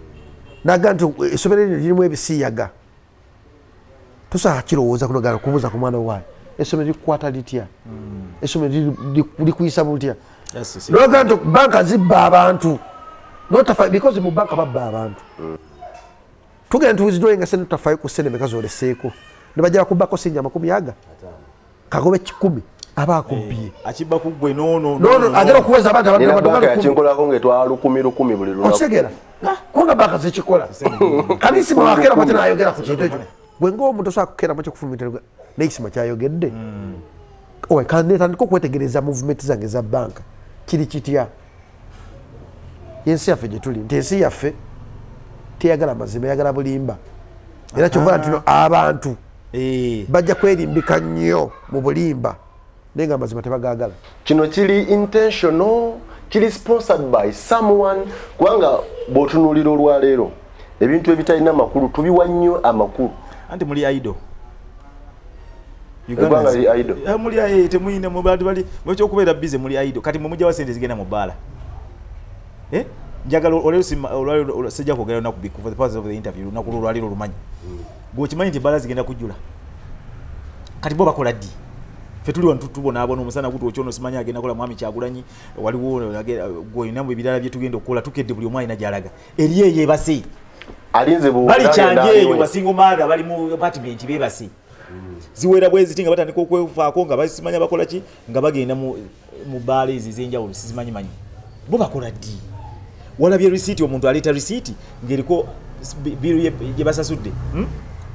naga nti essomero lino lirimu ebisiyaga tosobola kirowooza kunogana kubuuza ku mwana waayo essomero likukwata litya essomero likuyisa butya noga nti banka zibba abantu because mu banka babba abantu tugenda nti withdrawing sente tutafaayo ku sente meka zoleseeko ne bajja bakubbako sinja 50 kagobe 10 abakubye akiba kugwe no agera kuweza abantu abantu yakinkolako ngetwala 10,000 buli lunaku okitegeera kubanga baka zikikola kanisima wakera mate nayogera ku kintu ekyo gwe ng'omuntu osobola kukera makyo kufumitira neisima kyayogedde owe kandi netandika okwetegereza movement zange za banka kiri kitya yensi yaffe gye tuli nti ensi yaffe teyagala mazima yagala bulimba era kyova nti abantu bajja kwerimbika nnyo mu bulimba naye nga amazima tebagagala. Kino kiri intentional, kiri sponsored by someone, kubanga bw'otunuulira olwaleero ebintu ebitalina makulu tubiwa nnyo amakulu. Anti muli idol. Uganda li idol. Muli temuyine mu bantu bali mwekyokubeera busy muli idol. Kati mumujja wa sente zigenda mu bbaala. Njagala olwaleero sijja kwogera naku for the purpose of the interview lunaku olwaleero lumanyi. Bw'okimanyi nti bbaala zigenda kujjula. Kati bo bakola ddi? Fe tuli wantu tubona abona omusana gutu okyono simanyi agenda kola mwami Kyagulanyi waliwo goyina mu ebirala bye tugenda okukola tukedde buli omwana jalaga eriye yebase alinze bu bali kyanje eyo basingo maada bali mu apartment bebase ziwera bwezi tinga batandika okwefaako nga basimanya bakola ki nga bagenda mu baale ezizenjawulo sizimanyi manyi bo bakola ddi walabye receipt omuntu aleta receipt ngeriko biru ye basasudde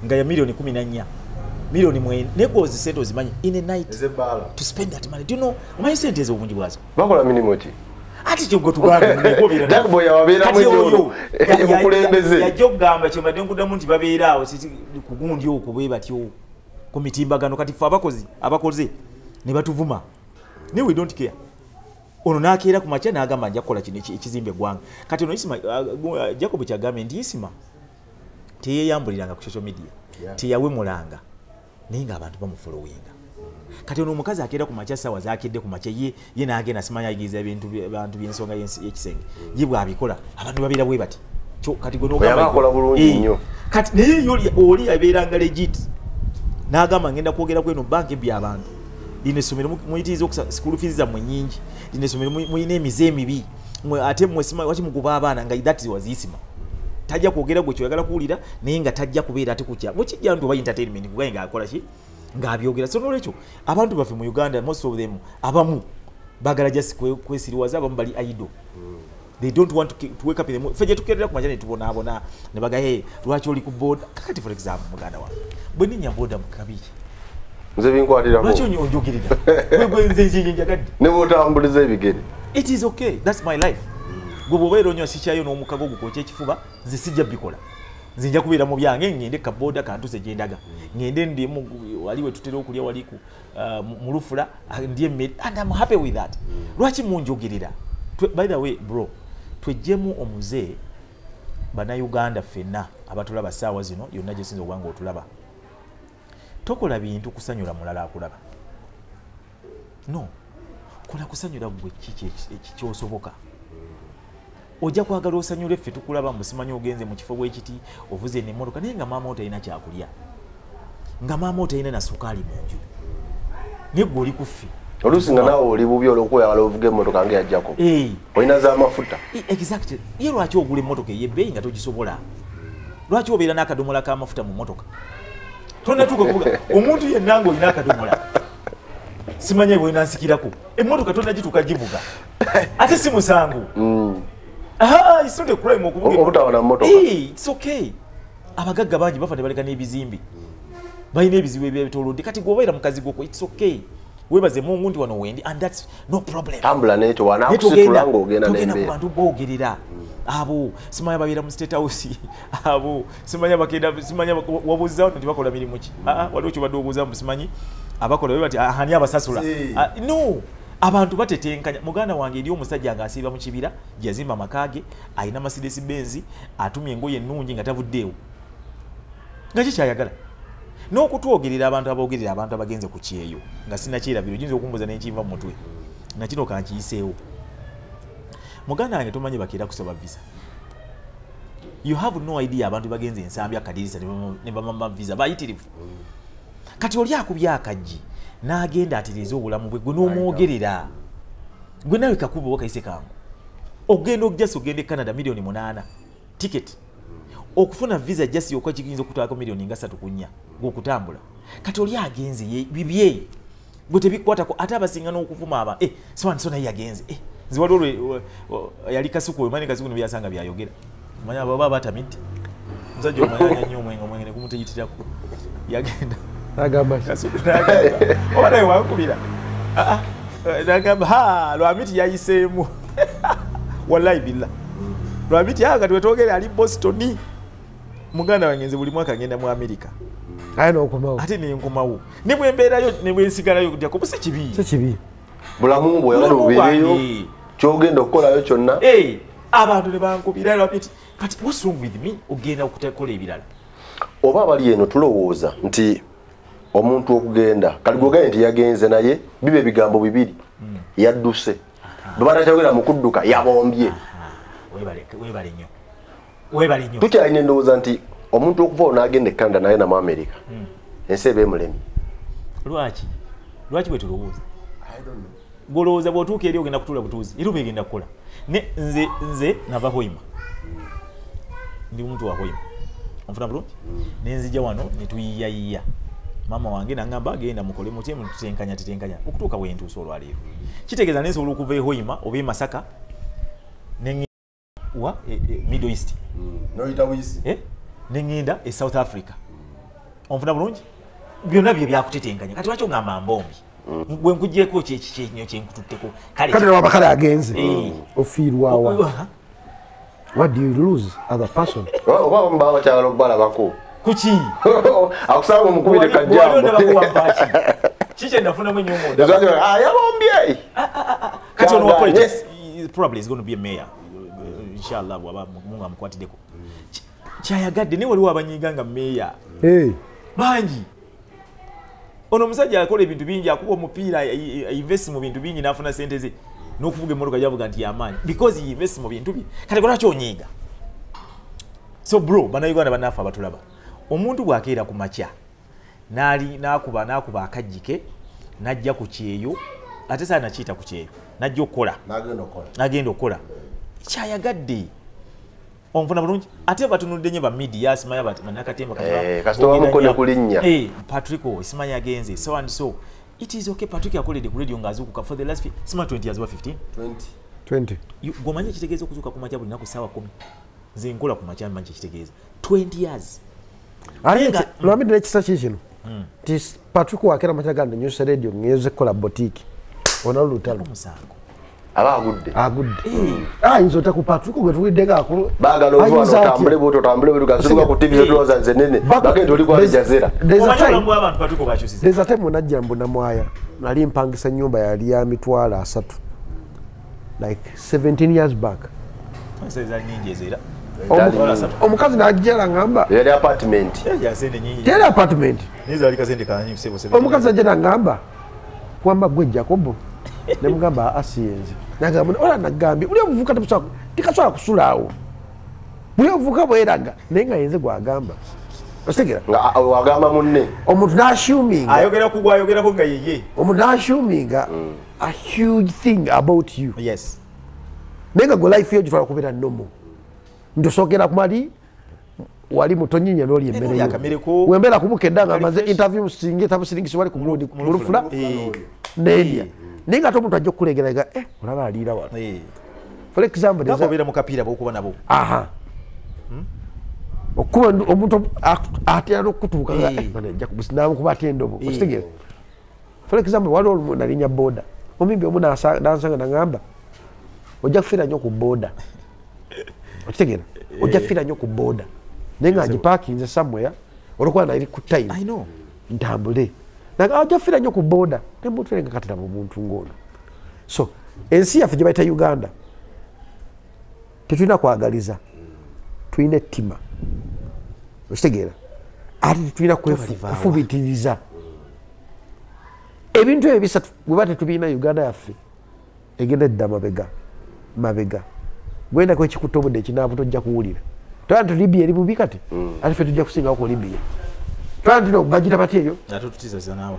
nga ya milioni 14 milioni mwe nego zisente ozimanyi in a night to spend that money. Do you know my sente ezo obungi bwazo bakola minimoti ati kyo gotugamba nego bira Jack boy abera mwejo emukulembeze ya jogamba kyo madde nkudamu nti babeera awo kugundi okwo bwe batyo ku mitimbagano kati fa abakoze ne batuvuma ne we don't care ono nakeera ku macha n'agamba nja kukola kino ekizimbe gwanga kati ono isima Jacob Kyagambe ndi isima teyeyambuliranga ku social media teyawemulanga ninga abantu bamufollowinga kati ono omukazi akeera ku macha sawa zakedde ku macha ye naagenda simanya ayigiza ebintu abantu by'ensonga y'ekisenge ye bwabikola abantu babeera bwe bati kati gwe n'ogamba akola bulungi nnyo kati naye oli abeeranga legit n'agamba ngenda kwogera kweno banki by'abantu lino essomero muyitiriza school fees zammwe nnyingi lino essomero muyina emize emibi ate mwesima waki mukuba abaana nga that was isima tajja kwogera gwe kyoyagala kuwulira naye nga tajja kubeera ate kukya bwekijja nti oba entertainment kugaye nga akola ki ng'abyogera so nolwekyo abantu baffe mu Uganda most of them abamu bagala just kwesiriwaza abamu bali idol they don't want to wake up in the morning feje tukerera ku majani tubona ne baga lwaki oli ku board kakati for example muganda wange bwe ninya boda mukabiki nze binkwatira lwaki onjogirira gwe nze njagadde ne botambuliza ebigere it is okay that's my life gwe bwobeera onyo sikyayo n'omukago gukoca ekifuba nze sijja bikola nze nja kubeera mu byange ngende kaboda kantuse gyendaga ngende ndimu waliwe tutera okulya waliku mu lufula ndiye mmere and I'm happy with that lwaki munjogerera by the way bro twejjemu omuze bannayuganda ffenna abatulaba ssaawa zino yonna gyesinza okubanga otulaba tokola bintu kusanyula mulala akulaba no kola kusanyula gwe kiki ekikyosoboka ojja kwagala osanyule ffe tukulaba musimanyi ogenze mu kifo bwekiti ovuze n'emmotoka naye nga maama otalina kyakulya nga maama otalina na sukaali mu nju naye gwe oli ku ffe oluusi nga naawe oli bubi olwokweyagala ovuga emmotoka nga yajjako olina z'amafuta exactly ye lwaki ogula emmotoka ey'ebbeeyi nga togisobola lwaki obeera n'akadomola k'amafuta mu mmotoka tonatuuka kuvuga omuntu yenna ng'olina akadomola simanye bwe nansikirako emmotoka tonagituuka givuga ate si musango it's not a crime okuvuga obutawana mmotoka it's okay abagagga bangi bafa ne baleka n'ebizimbi balina ebizibu ebyebitolodde kati gwobeera mukazi gwoko it's okay webaze mungu ndi wano wendi and that's no problem tambula n'ekyo wanaakusitula ng'ogenda n'embeera abantu boogerera abo simanya babeera mu state house abo simanya bakenda simanya wabuuza nti bakola mirimu ki waliwo kyobadde obuuza simanyi abakola bwe bati hani abasasula no abantu batetenkanya muganda wange eri omusajja ng'asiiba mu kibira gyazimba amakage alina Mercedes Benz atumye engoye ennungi nga tavuddeewo nga kikyayagala n'okutwogerera abantu aboogerera abantu abagenze ku kyeyo nga sinnakyerabira oyinza okumbuza n'enkiva mu mutwe nakino kankiyiseewo muganda wange tomanyi bakeera kusaba visa you have no idea abantu bagenze ensambi akadirisa ne bamama visa bayitirivu kati oli akubya akajji n'agenda atereza obulamu bwe gwe n'omwogerera gwe nawe kakuba wakayise kangu ogenda okujasa ogenda e Canada milioni 8 ticket okufuna visa jasi yokwa kiyinza okutwalako milioni nga 3 ku 4 gw'okutambula kati oli agenze bibye gwe tebikwatako ate abasinga n'okuvuma aba so naye yagenze nze waliwo yali kasuku mani kasuku nebyasanga byayogera manya abo baba batamidde musajja omanyanya nnyo omwenge ne gumuteyitirako yagenda agamba kasuku oba naye wankubira nagamba lwamiti yayiseemu wallahi billah lwamiti anga twetwogere ali Boston muganda wange nze buli mwaka ngenda mu America ayina okomawo ate nenkomawo ne bwembeerayo ne bwensigalayo kutyako busi kibi bulamu bwe obeereyo kyogenda okukolayo kyonna abantu ne bankubira lwamiti but what's wrong with me ogenda okutekola ebirala oba abali eno tulowooza nti omuntu okugenda kali goganye nti yagenze naye bibe ebigambo bibiri yadduse bwebatakyogera mu kudduka yabombye webale nnyo tukyalina endowooza nti omuntu okuva n'agenda e Canada naye namu America ensi eba emulemi lwaki bwe tulowooza golowooza bw'otuuka eri ogenda kutuula butuuzi era oba egenda kukola nze nava Hoima ndi omuntu wa Hoima onfuna bulungi nenzija wano netuyiyayiya mama wange nangamba agenda mukole mutye mutetenkanya okutuuka bwentuusa olwaleero kitegeeza nensobola okuva e Hoima oba e Masaka wa Middle East nengenda e South Africa onfuna bulungi byonna bye byakutetenkanya kati lwaki ogamba mbombi bwe nkuggyeko kyekinyo kyenkututteko kale wabakale agenze ofiirwawa what do you lose as a person oba mba bakyagala okubalabako kuki akusanga omukubire kajjambo kiki ennafunamu ennyumu yabombye kati ono wa politics probably is going to be a mayor inshallah bwaba mungu amukwatiddeko kyayagadde naye waliwo abanyiiga nga meeya bangi ono omusajja akola ebintu bingi akuba omupiira invest mu bintu bingi n'afuna sente ze n'okuvuga emmotoka gyavuga nti yamaanyi because he invest mu bintu bye kale lwaki onyiiga so bro bannayuganda bannaffe abatulaba omuntu bw'akeera ku makya n'akuba akajjike n'ajja ku kyeyo ate saa nakiyita ku kyeyo n'ajja okukola n'agenda okukola kyayagadde onfuna bulungi ate batunudde nnyo ba media simanya bannakatemba kasita bamukone ku linnya Patrick simanya agenze so and so it is okay Patrick yakoledde ku radio ng'azuukuka for the last simanya 20 years or 15 gomanye ekitegeeza okuzuuka ku makya buli naku ssaawa 10 nze nkola ku makya mmanyi ekitegeeza 20 years lwamidde nekisa kikino nti Patrick wakera makya gande nyusa radio ngeze kukola boutique onalo lutalo musango aba agudde ayinza ota ku Patrick gwe tuwidde gaakulu bagala ovana otambule gasuka ku TV zotoza nzenene bagenda oli kwa Jazera there's a time when ajambo na mwaya nali mpangisa nyumba yali ya mitwala 3 like 17 years back sasa nyingi ezera omukazi najjala ngamba yali apartment nizo alikasende kanyi sebo omukazi ajjala ngamba kwamba gwe Jacobo ne mugamba asiyenze nagamba ola nagambye uli obuvuka tabusa tikasobola kusulaawo buli obuvuka bweraga naye nga yenze gwagamba ostegera wagamba munne omuntu n'assuminga ayogerako nga yeye omuntu n'assuminga a huge thing about you yes naye nga gwe life yo gitwala kubeera nomo ntosookera kumali wali mutonyinya n'oli emmere wembeera kumukedda nga maze interview singe tabusiringisi wali kumulufula n'endya naye nga ate omuntu ajja okukulegerega olaba aliira wano for example obeera mu kapiira bwokuba nabo okuba omuntu atera n'okutuuka namukuba ate endobo okitegera for example waliwo olumu nalinya boda omumbi omu nansanga nagamba ojja kufiira nnyo ku boda okitegera ojja kufiira nnyo ku boda naye nga ngipakinze somewhere olwokuba nali ku time ntambule ojja kufiira nnyo ku boda nemuntu nga katera mu muntu ng'ono so ensi yaffe gye bayita Uganda tetulina kwagaliza tulina ettima okitegeera ate tetulina kufubitiriza ebintu ebyo bisatu bweba tetubiina Uganda yaffe egenda edda mabega gwendako ekikutta obudde ekinaabu tojja kuwulira tola nti Libya eri bubi kati ate ffe tujja kusingawo ku Libya tola nti bagita bati eyo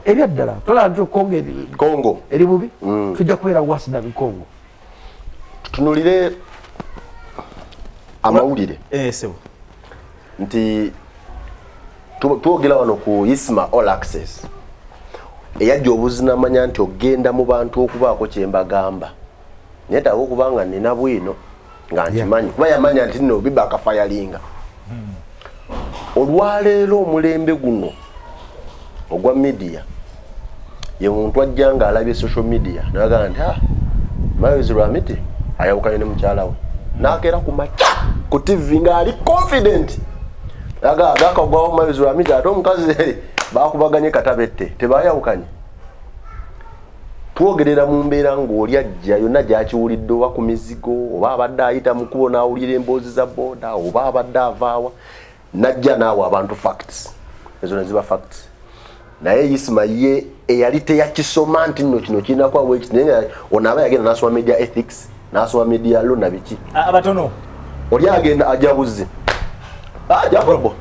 ebyaddala tola nti Congo eri bubi tujja kubeera worse than Congo. Tutunulire amawulire nti twogera wano ku ISMA All Access eyajja obuzina manya nti ogenda mu bantu okubaako kyembagamba naye tawe okubanga nina bwino nga nkimanyi kuba yamanya nti nno biba akafayalinga olwaleero omulembe guno ogwa media ye muntu ajja nga alabye social media nagamba nti Miles Lwamiti ayawukanye ne mukyala we nakeera ku maca ku TV nga ali confident agakagwawo Miles Lwamiti ate omukazi bakubaganye katabette tebayawukanye twogerera mu mbeera ng'oli ajja yonna gyakiwulidde oba ku mizigo oba abadde ayita mu kubo n'awulira emboozi za booda oba abadde avaawa najja naawe abantu facts ezo ne ziba facts naye Isma ye eyali teyakisoma nti nno kino kirinako awo ekiti naye ono aba yagenda n'asoma media ethics n'asoma media law na biki abatono oli agenda ajabuze jabobo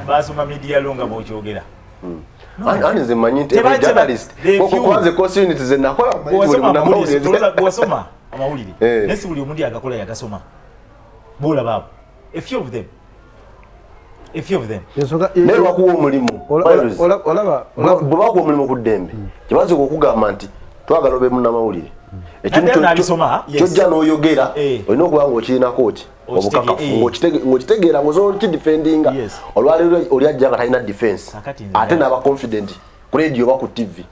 basoma media law nga bw'okyogera ani nze mmanyi nti journalist kwanze course unit ze nakola bw'osoma amawulire naye si buli omuntu agakola yagasoma boolaba abo a few of them naye lwakuwa omulimu bwebakuwa omulimu ku ddembe kibaze okugamba nti twagala obe munnamawulire kyojja n'oyogera olina okuba ng'okirinako ki obukakafu ng'okitegeera ng'osobola okidefendinga olwaleero oli ajja nga talina defense ate n'aba confident ku radio oba ku TV.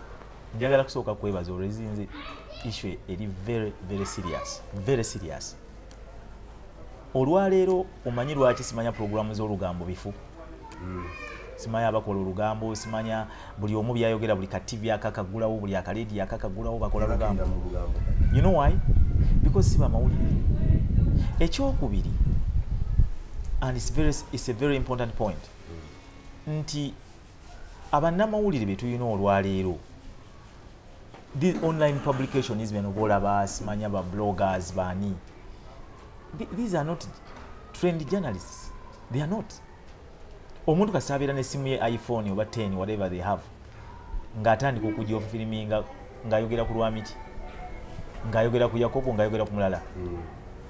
Njagala kusooka kwebaza olwezinze issue eri very serious. Olwaleero omanyi lwaki simanya programu z'olugambo bifu. Simanya abakola olugambo, simanya buli omu byayogera buli ka TV akakagulawo buli akaledi akakagulawo bakola lugambo. You know why? Because siba mawulire. Ekyokubiri, and it's a very important point. Nti abannamawulire betuyina olwaleero. This online publication is when obolaba simanya ba bloggers bani. These are not trained journalists. They are not. Omuntu kasabira n'essimu ye iPhone oba 10 whatever they have. Ng'atandika okujja ofiliminga ng'ayogera ku Lwamiti. Ng'ayogera ku Yakobo ng'ayogera ku mulala.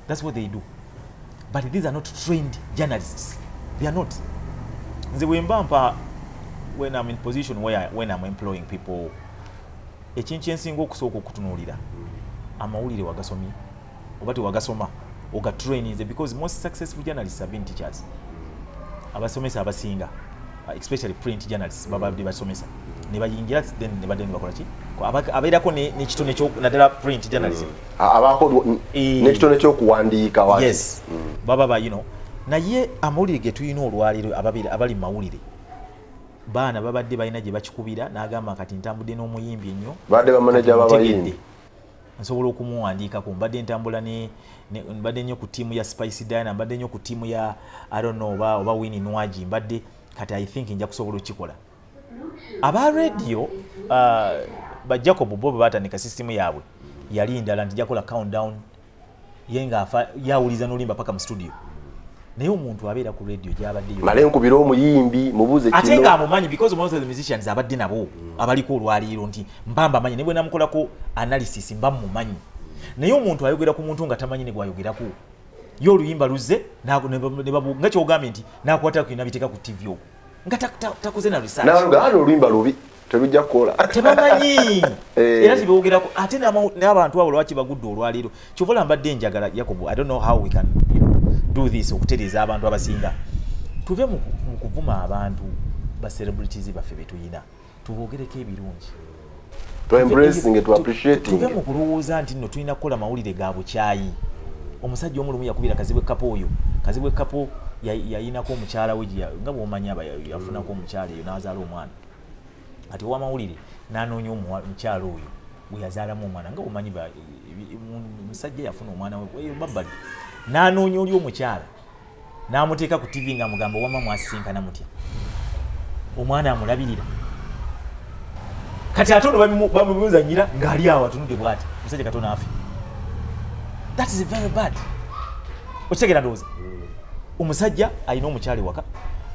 That's what they do. But these are not trained journalists. They are not. Nze wembampa when I'm in position when I'm employing people. Ekintu ensinga okusooka okutunuulira amawulire wagasomye oba tewagasoma oga trainings because most successful journalists have been teachers. Abasomesa abasinga especially print journalists babadde basomesa ne bayingira then ne badde bakola ki abairako ne kitone kyo nadala print journalism abako ne kitone kyo kuwandiika wati yes baba you know naye amawulire getuyina olwaliro abali mawulire baana babadde balina gye bakikubira n'agamba kati ntambudde n'omuyimbi ennyo badde bamaneja babayimbi nsobola okumuwandiikako mbadde ntambula mbadde nnyo ku ttiimu ya Spice Diana mbadde nnyo ku ttiimu ya I don't know oba Winnie Nwagi mbadde kati I think nja kusobola okikola aba radio ba Jacob Bob batandika system yaabwe yali ndala nti jakola countdown yenga afa yawuliza n'olimba paka mu studio naye omuntu abeera ku radio gyabadde yo male nkubira omuyimbi mubuze kino ate nga amumanyi because most of the musicians abadde nabo abaliko olwaliiro nti mbamba manyi ne bwe namukolako analysis mbamba mumanyi naye omuntu ayogera ku muntu nga tamanyi ne gwayogerako yo oluyimba luze ne babu nga kyogambye nti nakwata ku nabiteeka ku TV okwo nga takoze na research n'alugano oluyimba lubi tebijja kukola tebamanyi era tibewogerako ate n'abantu abo lwaki bagudde olwaliiro kyovola mbadde njagala Yakobo I don't know how we can do this okutereeza abantu abasinga tuve mu kuvuma abantu ba celebrities baffe betuyina tubogereko ebirungi to embracing to appreciating tuve mu kulowooza nti nno tulina kukola mawulire ga bukyayi omusajja omulumu yakubira Kazibwe Kapo oyo Kazibwe Kapo yayinako omukyala we nga bw'omanya yafunako omukyala eyo n'azaala omwana ati owamawulire n'anoonya omukyala oyo bwe yazaalamu omwana nga bw'omanyi omusajja yafuna omwana we babbali n'anoonya oli omukyala n'amuteeka ku TV nga mugamba wama mwasisinkana mutya omwana amulabirira kati ate ono bamubuzanyira ng'ali awo atunudde bw'ati omusajja katono afe. That is very bad. Okitegera ndowooza omusajja alina omukyala ewaka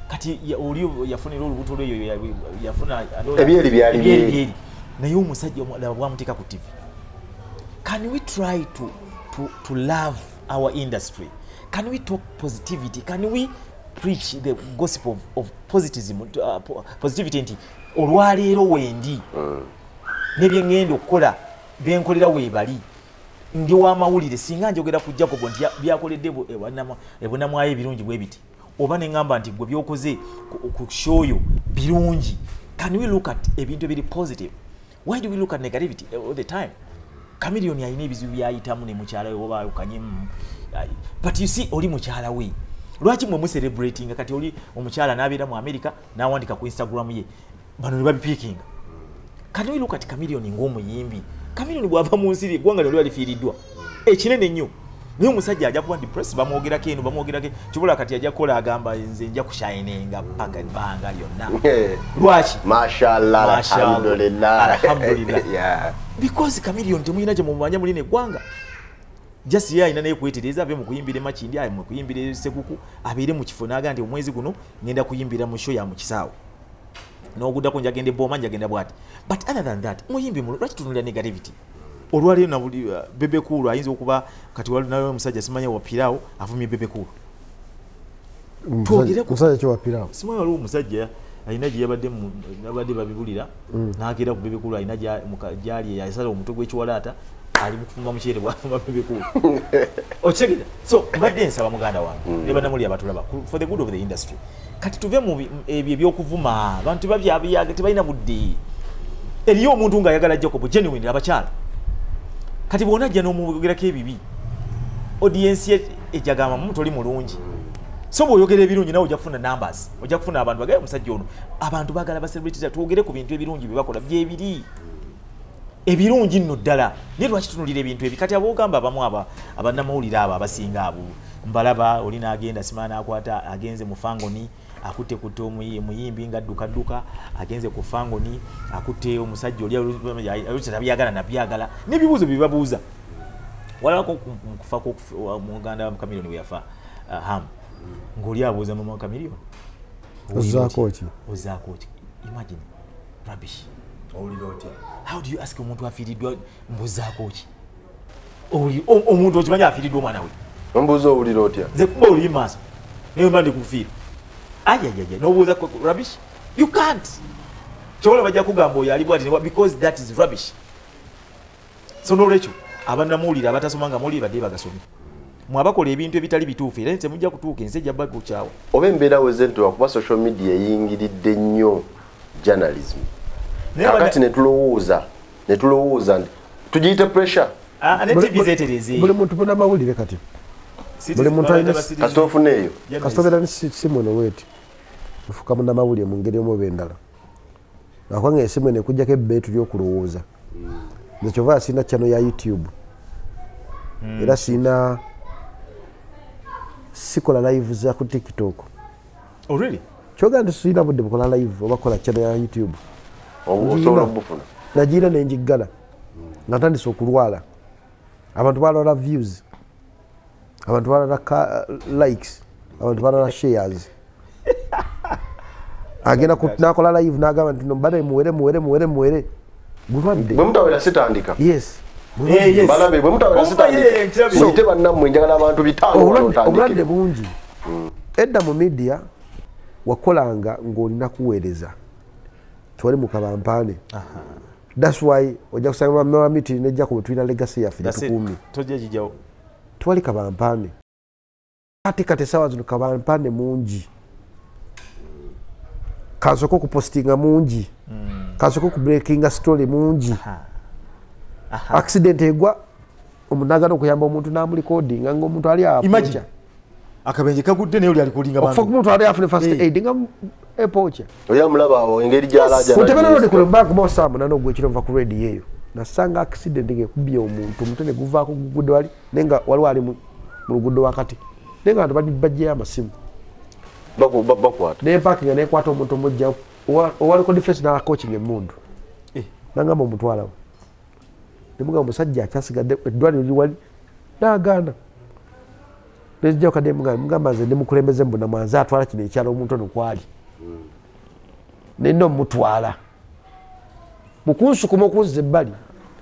kati oli yafunira olubuto lwe yafuna ebyeri naye omusajja bwamuteeka ku TV. Can we try to love our industry? Can we talk positivity? Can we preach the gospel of positivism, positivity? olwaleero wendi nebyengenda okukola benkolera weebali ndi w'amawulire singa njogera ku Jacob nti byakoledde ebunamwayo ebirungi bwe biti oba neŋŋamba nti gwe byokoze ku shoyo birungi. Can we look at ebintu ebiri positive? Why do we look at negativity all the time? Chameleon yalina ebizibu byayitamu ne mukyala we oba okanyemu, but you see oli mukyala we lwaki mwe celebrating kati oli omukyala n'abeera mu America n'awandika ku Instagram ye bano ne babipiikinga. Can we look at Chameleon ng'omuyimbi? Chameleon bw'ava mu nsi eggwanga lyo lifiiriddwa ekinene ennyo naye omusajja ajja kuba depressed bamwogerako eno bamwogerako kibula kati ajja kukola agamba nze nja kushininga paka ebbanga lyonna. Lwaki? Mashallah, alhamdulillah. Yeah. Because Chameleon temuyina gye mumanya mulina eggwanga. Just ya ina naye kwetereza ave mu kuyimbira makindi ayo mu kuyimbira sekuku abeere mu kifo n'agamba nti omwezi guno ngenda kuyimbira mu show ya mu kisaawe n'ogudako njagende boma njagenda bwati. But other than that muyimbi mu lwaki tunulira negativity? Olwali na Bebe Cool ayinza okuba kati wali nawe omusajja simanya wa Pirao avumye Bebe Cool. Musajja kyo wa Pirao. Simanya wali omusajja alina gye yabadde babibulira n'agenda ku Bebe Cool alina gyali yasala omutwe gw'ekiwalaata ali mukufumba mukyere bwafumba Bebe Cool. Ochegera. So mbadde nsaba muganda wange ne bannamuli abatulaba for the good of the industry. Kati tuve mu ebyo ebyokuvuma abantu babyabiyaga tebalina budde. Eriyo omuntu nga ayagala Jacob genuine abakyala. Kati bona jja n'omugerako ebibi audience ye ejagama muntu oli mulungi so bw'oyogera ebirungi nawe ojja kufuna numbers ojja kufuna abantu bagaye omusajja ono abantu bagala ba celebrity tuwogere ku bintu ebirungi bye bakola byebiri ebirungi nno ddala naye lwaki tunulira ebintu ebi kati aboogamba abamu abannamawulire abo abasinga abo mbalaba oli n'agenda simaana akwata agenze mu Fangoni akutte kutte omuyimbi nga dduka agenze ku Fangoni akutte omusajja oli tabyagala nabyagala n'ebibuuzo bibabuuza walako kufa muganda wa Chameleon we yafa ham ng'oli abuuza mama wa Chameleon ozaako ki imagine rubbish how do you ask omuntu afiiriddwa mbuzaako ki omuntu okimanya afiiriddwa omwana we mbuuza owulira otya nze kuba oli maaso naye mba ndi kufiira nobuuza rubbish you can't kyobola bajja kugamba oyo ali bwati because that is rubbish. So n'olwekyo abannamuwulire abatasoma nga muwulire badde bagasomye mwabakola ebintu ebitali bituufu era temujja kutuuka ensi ejja bagukyawo oba embeera wezentuwa kuba social media eyingiridde nnyo journalism kakati netulowooza nti tugiyite pressure buli muntu bonna mawulire kati buli muntu alina kasita ofuneeyo kasita obeera n'essimu eno weeti ofuka munnamawulire mu ngeri omu oba endala akwanga esimu eno ekujjako ebbeetu ly'okulowooza nze kyova sirina channel ya YouTube era sikola live za ku TikTok. Oh really? Kyoga nti sirina budde bukola live oba kola channel ya YouTube. Osobola bufuna nagira nenjigala nga ntandise okulwala abantu balala views abantu balala likes abantu balala shares agenda nakola live nagamba nti mbale muwere gulwadde bwe mutawera sitandika yes balabe bwe mutawera sitandika muyite bannammwe njagala abantu bitano obulwadde bungi edda mu media wakolanga ng'olina kuweereza twali mu kabampaane. That's why ojja kusanga mmewa miti nejja kubutwira legacy yaffe tukuumi tojja jijawo twali kabampaane kati sawa zino kabampaane mungi kansoko kupostinga mungi kansoko kubreakinga story mungi accident egwa omunagano okuyamba omuntu n'amulikodinga ng'omuntu ali apocha akabenje kagudde naye oli alikodinga bantu omuntu ali afune first aid nga epocha oya mulaba awo engeri gyalaja otebera nodi kulembaku mosamu nano gwekiro nva ku radio eyo nasanga accident ngekubye omuntu omutwe guvaako gugudde wali nenga waliwo ali mu luguudo wakati nenga abantu bali bajjeyo amasimu bakwata nempakinga nekwata omuntu omujja owaliko defense na coaching emundu nangamba omutwalawo nemuga omusajja akyasigadde eddwaliro liwali nagaana nezijjao kadde mugamba nze nemukulembeze mbuna mwanze atwala kino ekyalo omuntu ono kwali nenda omutwala mukunsukuma okunza ebbali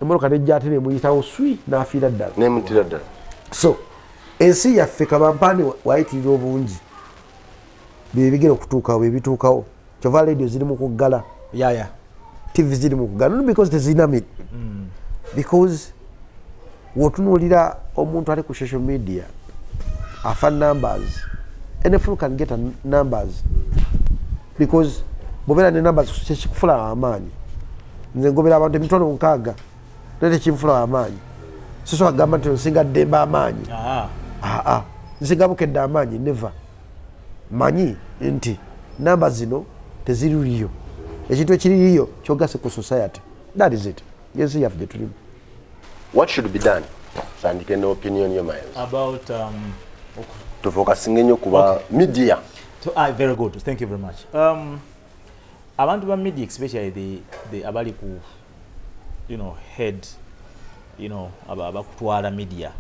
emotoka nejja ate nemuyitawo swi n'afiira ddala nemutira ddala. So ensi yaffe kabampaani wayitirira obungi bye bigera okutuukawo bye bituukawo kyova radio ziri mu kuggala yeah TV ziri mu kugana because tezina media because wotunuulira omuntu ali ku social media afa numbers any fool can get a numbers because bobera ne numbers kikufula amaanyi nze ngobera abantu emitono nkaaga nete kimfula amaanyi siso agamba nti nsinga demba amaanyi nsinga bukedde amaanyi never manyi nti numbers zino teziriyo ekintu ekiriyo kyogase ku society that is it yes you have to do what should be done sandike no opinion your mind about to focusing nnyo kuba media so very good thank you very much abantu ba media especially the abali ku head abakutwala media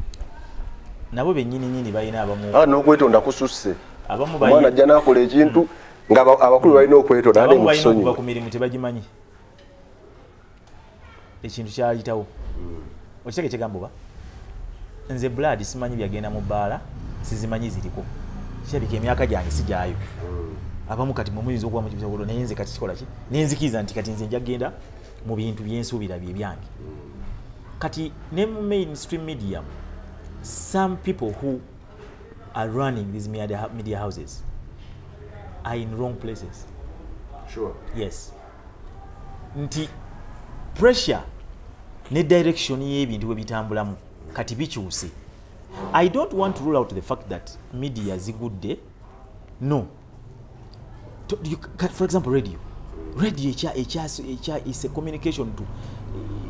nabo benyini balina abamu n'okwetonda kususse abamu mwana ajja nakola ekintu nga abakulu balina okwetonda ne musonyi ku mirimu tebagimanyi ekintu kyayitawo okitege kigambo ba nze blood simanyi byagenda mu bbaala sizimanyi ziriko kirabika emyaka gyange sijaayo abamu kati mumuyinza okuba mu kibisobolo naye nze kati kikola ki nenzikiriza nti kati nze nja kgenda mu bintu byensuubira bye byange kati ne mu mainstream media some people who are running these media houses are in wrong places. Sure. Yes. Nti pressure ne direction y'ebintu ebitambulamu kati bikyuse. I don't want to rule out the fact that media is good day. No. For example, radio is a communication to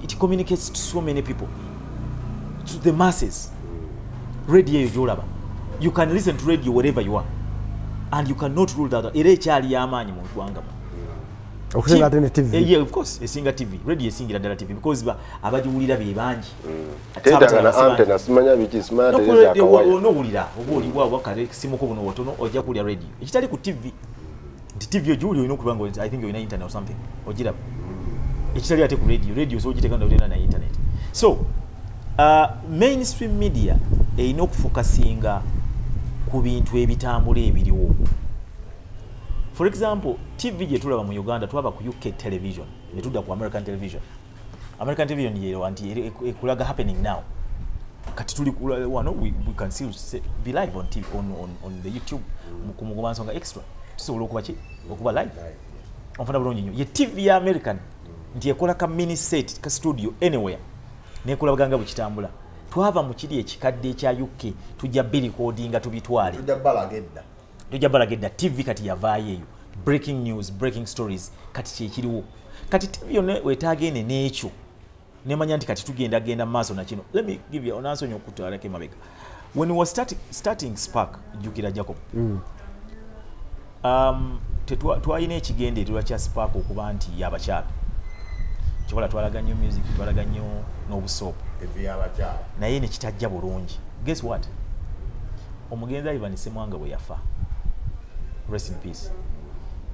it communicates to so many people, to the masses. Radio you can listen to radio wherever you are and you cannot rule that era ekyali yamanyi mu ggwanga okusinga TV. Yeah, of course esinga TV radio esingira ddala TV because abajiwulira be bangi teta na antenna simanya biki smart eza akawaii no wulira obuli bwa wakale simuko buno wotono ojja kulya radio ekitali ku TV nti TV ojuli olina okuba ngo I think you ina internet or something ojira ekitali ate ku radio so ojiteka na internet so mainstream media erina okufokasinga ku bintu ebitambula ebiriwo. For example, TV gye tulaba mu Uganda twaba ku UK television ne tudda ku American television. American television yero anti ekulaga happening now. Kati tuli wano we can see be live on TV on the YouTube ku Mugoba Nsonga Extra. Tusobola okuba ki okuba live. Onfuna bulungi nnyo. Ye TV ya American nti ekola ka mini set ka studio anywhere. Nekola baganga bukitambula. Twava mu kiri ekikadde ekya UK tujja bili codinga tubitwale. Tujja balagedda TV kati yavaayo eyo. Breaking news, breaking stories kati kyekiriwo. Kati TV yone wetaagene n'ekyo. Nemanya nti kati tugenda maaso na kino. Let me give you an answer nyokutwalake mabega. When we were starting Spark jukira Jacob. Twalina ekigendererwa kya Spark okuba nti yabakyala. Kikola twalaga nnyo music, twalaga nnyo n'obusopo. Naye ne kitajja bulungi. Guess what? Omugenzi Ivan Ssemwanga bwe yafa. Rest in peace.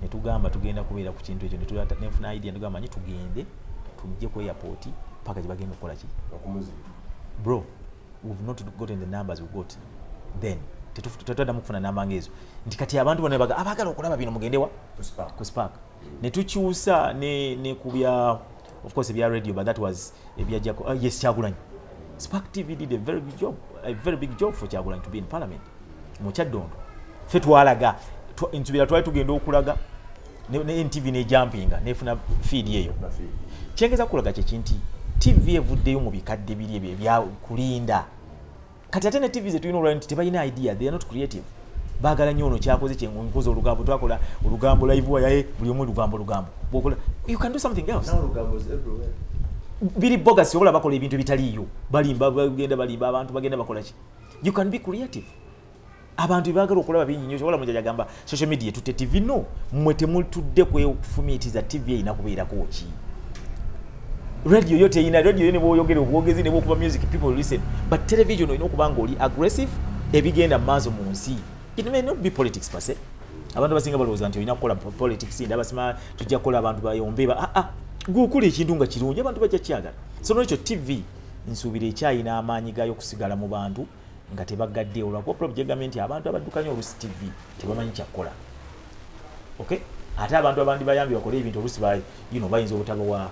Ne tugamba tugenda kubeera ku kintu ekyo ne tulata nefuna idea ndugamba nyi tugende tujje ku airport paka bagenda okukola ki bro we've not gotten the numbers we got then tetutadda mukufuna namba ngezo nti kati abantu bonna baga abagala okulaba bino mugende wa ku Spark ne tukyusa ne kubya of course ebya radio but that was ebya Jacob yes Kyagulanyi Spark TV did a very big job for Kyagulanyi to be in parliament mu Kyaddondo fe twalaga ntubira twali tugenda okulaga ne NTV ne jumpinga nefuna feed yeyo kyengeza kulaga kyekinti TV evuddeyo mu bikadde biri ebyo bya kulinda kati ate ne TV ze tulina olwanti tebalina idea they are not creative bagala nnyo ono kyakoze kyenkoze olugambo twakola olugambo live wayaye buli omu lugambo bokola you can do something else now lugambo is everywhere biri bogus yobola bakola ebintu bitaliyo balimba bagenda balimba abantu bagenda bakola ki you can be creative abantu bagala okulaba bingi nnyo wala mujaja gamba social media tutte TV no mmwe temutudde kwefumitiza TV ina kubeera ko ki radio yote ina radio ne boyogera obwogezi ne bokuba music people listen but television ino kubanga oli aggressive ebigenda mazo mu nsi it may not be politics per se abantu basinga balowooza nti olina kukola politics ndabasima tujja kukola abantu bayombeba gukuli ekintu nga kirungi abantu bajja kyagala so n'ekyo TV nsuubira ekyayina amaanyi gayo kusigala mu bantu nga tebagadde olwako problem government abantu abaddukanya olusi TV tebamanyi kyakola okay ate abantu abandi bayambi bakole ebintu olusi bayinza obutabawa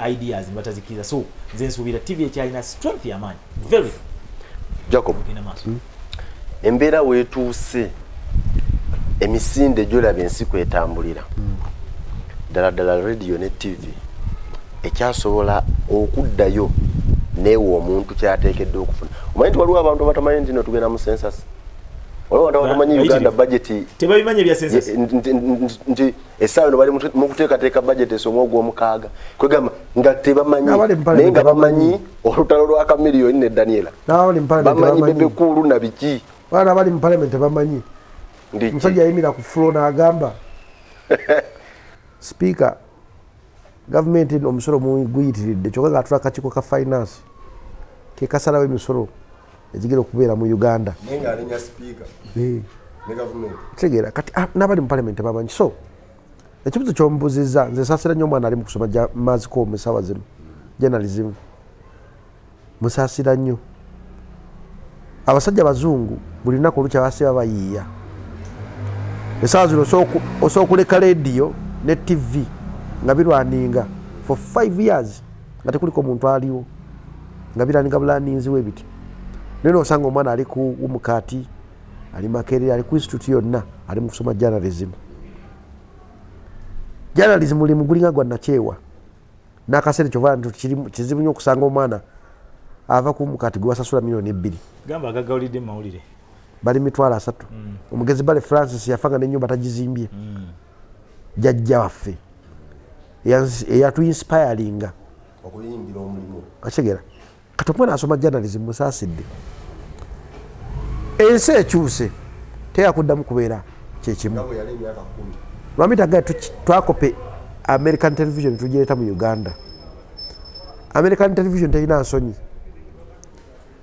ideas nibatazikiriza. So nze nsuubira TV ekyalina strength y'amaanyi very Jacob embeera weetuuse emisinde gyolaba ensi kwetambulira ddala radio ne TV ekyasobola okuddayo neewa omuntu kyateekedde okufuna. Omanyi nti waliwo abantu abatamanyi nti no tugenda mu census. Waliwo abantu abatamanyi Uganda budget tebabimanyi ebya census nti essaawa eno bali mu kuteekateeka budget esomwa ogw'omukaaga kwegamba nga tebamanyi naye nga bamanyi olutalo lwa kamiliyoni ne Daniela bamanyi bebekulu na biki baana bali mu parliament bamanyi musajja yayimira ku floor n'agamba speaker government omusolo guyitiridde kyokka ng'atula akakiiko ka finance ke kasalawo emisolo egigenda okubeera mu Uganda tegeera kati n'abali mu parliament bamanyi. So ekibuzo ky'omubuzizza nze saasira nnyo omwana ali mu kusoma maziko mu essaawa zino journalism musaasira nnyo. Abasajja bazungu buli lunaku olukya basiba bayiiya essaawa zino osobola okuleka rediyo ne TV nga birwaninga for 5 years nga tekuliko omuntu aliwo nga biraninga bulaninzi we biti. Neno osanga omwana ali ku Umukati ali Makerere ali ku institute yonna ali mu kusoma journalism. Journalism oli mugulinga gwa nakyewa n'akaseera kyova nti kizibu nnyo okusanga omwana ava ku Umukati gwe basasula milioni 2 gamba agagawulidde mu mawulire bali 300. Omugezi Bale Francis yafanga n'ennyumba tagizimbye jjajja waffe eyatuinspiringa okuyingira omulimu akigera kati omwana asoma journalism musaasidde. Ensi ekyuse teyakuddamu kubeera kyekimu. Lwamita gaye twakope American television tugireeta mu Uganda. American television terina nsonyi.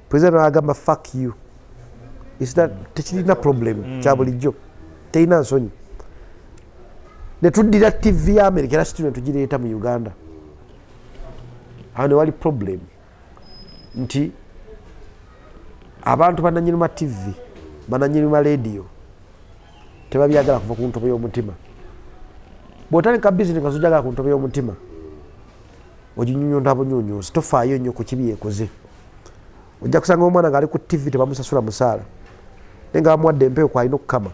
President agamba fuck you. Tekirina problem kya bulijjo terina nsonyi. Ne tuddira TV ya America era situne tugireeta mu Uganda. Awo ne wali problem nti abantu bananyirima TV bananyirima radio tebabyagala kuva ku ntobo y'omutima. Bw'otandika bizinesi nga zojagala ku ntobo y'omutima oginyunyonta bunyunyusi tofaayo nnyo ku kibi yekoze. Ojja kusanga omwana ng'ali ku TV tebamusasula musaala naye nga bamuwadde empewo kwalina okukama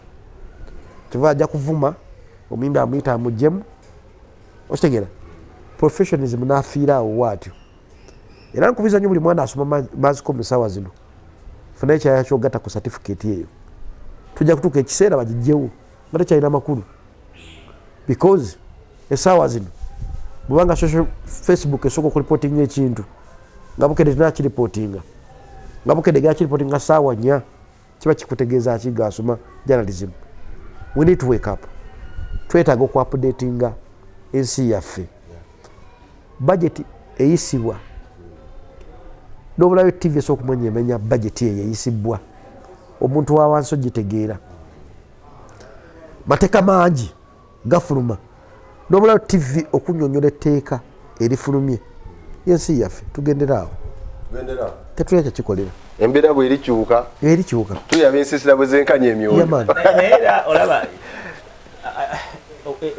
kyova ajja kuvuma omuyimbi amuyita amugjemu okitegeera professionism n'afiira awo waatyo. Era nkubiza nnyo buli mwana asoma maziko mu ssaawa zino funa ekyaya kyogatta ku certificate eyo tujja kutuuka ekiseera bagijjewo nga tekyalina makulu because essaawa zino bwebanga social Facebook esooka okulipotinga ekintu nga bukedde tinakiripotinga nga bukedde gakiripotinga ssaawa 4 kiba kikutegeeza akiga asoma journalism. We need to wake up. Twetaaga okuupdatinga ensi yaffe. Budget eyisibwa n'obulayo TV esooka okumwenyemenya budget eyo eyisibwa omuntu wa wansi ogitegeera. Mateeka mangi gafuluma n'obulayo TV okunyonyola etteeka erifulumye yensi yaffe tugendera awo tetulina kyekikolera. Embeera bwerikyuka tuyaba ensiisira bwe zenkanya emyoyo. Era olaba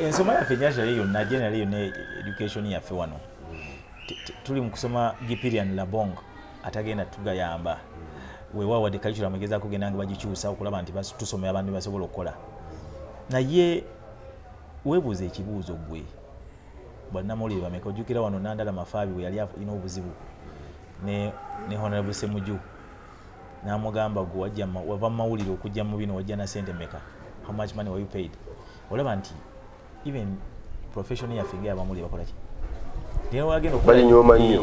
ensoma yaffe national yonna general yonna education yaffe wano tuli mu kusoma Gipirian Labong atagenda tugayamba weewaawo wadde curriculum egezaako kugenda nga bagikyusa okulaba nti tusomera abantu basobola okukola naye weebuuza ekibuuzo gwe bannamawulire bameka ojjukira wano Nandala Mafaabi bwe yali alina obuzibu ne Honorable Semuju n'amugamba gwe wava mu mawulire okujja mu bino wajja na sente meka how much money were you paid olaba nti even profession yaffe ng'abamawulire bakola ki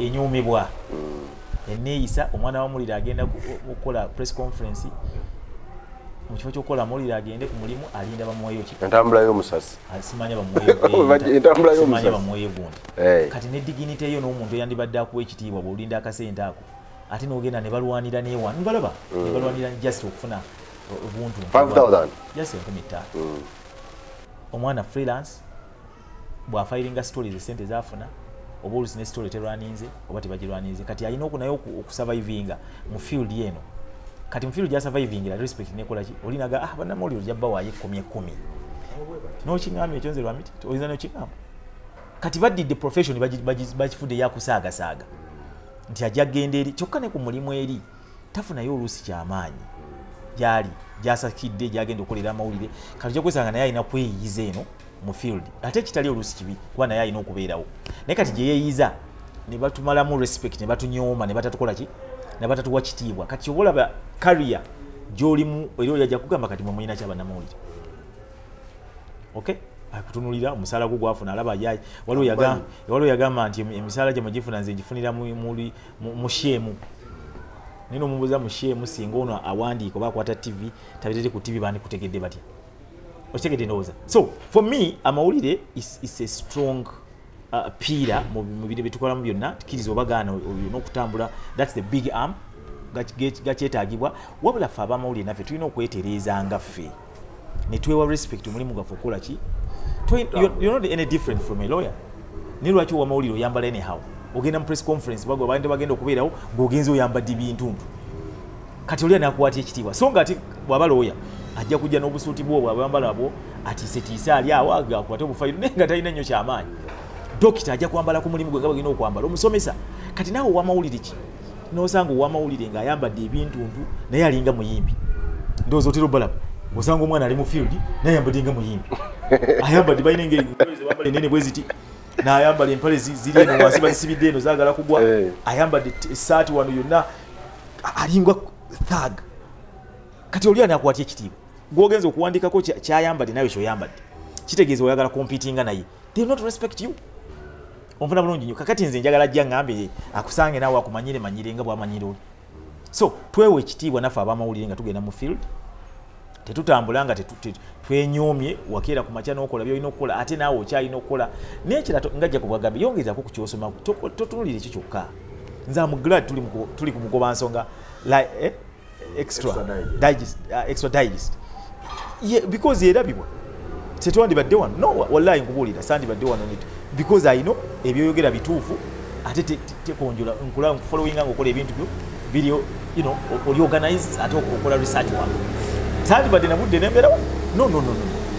enyumibwa eneeyisa omwana wamawulire agenda okukola press conference mu kifo ky'okukola amawulire agende ku mulimu alinda bamuweeyo ki entambula y'omusasi simanya bamuweeyo gundi kati ne dignity eyo n'omuntu eyandibadde akuwa ekitiibwa bw'olinda akasente ako ate n'ogenda ne balwanira n'ewantu balaba ne balwanira just okufuna obuntu 5,000 just 5,000 omwana freelance bw'afayiringa stories esente zafuna oba olusi ne story terwaninze oba tebagirwaninze kati alina okunayo okusurvivinga mu field yeno kati mu field ya surviving la respect nekola ki olinaga bannamawulire ojja bawaayo 10 n'okingambye ekyonze lwa miti oyinza n'okingamba kati baddidde profession bakifudde yakusaagasaaga nti ajja genda eri kyokka ne ku mulimu eri tafunayo oluusi kyamaanyi gyali gyasakidde gyagenda okukolera amawulire kati ojja kwesanga naye alina kweyiyiza eno mu field ate kitali oluusi kibi kuba naye alina okubeerawo naye kati gye yeeyiza ne batumalamu respect ne batunyooma ne batatukola ki ne batatuwa kitiibwa kati oba olaba career gy'olimu era oyo ajja kugamba kati mwe mulina kyabannamawulire okay akutunulira omusaala gwo gwafuna alaba yayi waliwo yagamba nti emisaala gye mugifuna nze ngifunira mu shemu nino mubuuza mu shemu singa ono awandiika oba akwata tv tabirete ku tv bandi kutegedde batya okitegedde ndowooza so for me amawulire is a strong pillar mu bino byetukolamu byonna tukiriza oba gaana olina okutambula that's the big arm gakyetaagibwa wabula ffe abamawulire naffe tulina okwetereeza nga ffe ne twewa respect omulimu gwaffe okola ki you're not any different from a lawyer ne lwaki owamawulire oyambala anyhow ogenda mu press conference bagwa bandi bagenda okubeerawo ng'ogenza oyambadde ebintuntu kati oli anakuwaatya ekitiibwa so nga ati bw'aba lawyer ajja kujja n'obusuuti bwo bwabambala bwo atiisetiise ali awo akwate obufayiro naye nga talina nnyo kyamaanyi dokita ajja kwambala ku mulimu gwe nga bagenda okwambala omusomesa kati naawe owamawulire ki n'osanga owamawulire ng'ayambadde ebintuntu naye alinga muyimbi ndowooza otera obalaba osanga omwana ali mu field naye ayambadde nga muyimbi ayambadde balina engeri nene bwe ziti n'ayambala empale ziri eno wansi bazisibidde eno zaagala kugwa ayambadde esaati wano yonna alingwa thug kati oli anakuwatya ekitiibwa gw'ogenza okuwandikako kyayambadde nawe kyoyambadde kitegeeza oyagala competinga naye they not respect you onfuna bulungi nnyo kakati nze njagala jja ngambe akusange naawe akumanyire nga bwamanyire oli so twewe ekitiibwa naffe abamawulire nga tugenda mu field tetutambula nga twenyoomye wakeera ku makya n'okola byolina okukola ate naawe okyalina okukola nekira ngajja kubwagambye yongezako ku kyosoma totunulire ekyo kyokka nze amuglad tuli ku mugoba nsonga extra digest because erabibwa tetwandibadde wano no wallahi nkubuulira sandibadde wano because I know ebyoyogera bituufu ate tekonjola nkufollowinga ng'okola ebintu byo biri oli organize ate okola research wako sandibadde nabudde nembeerawo no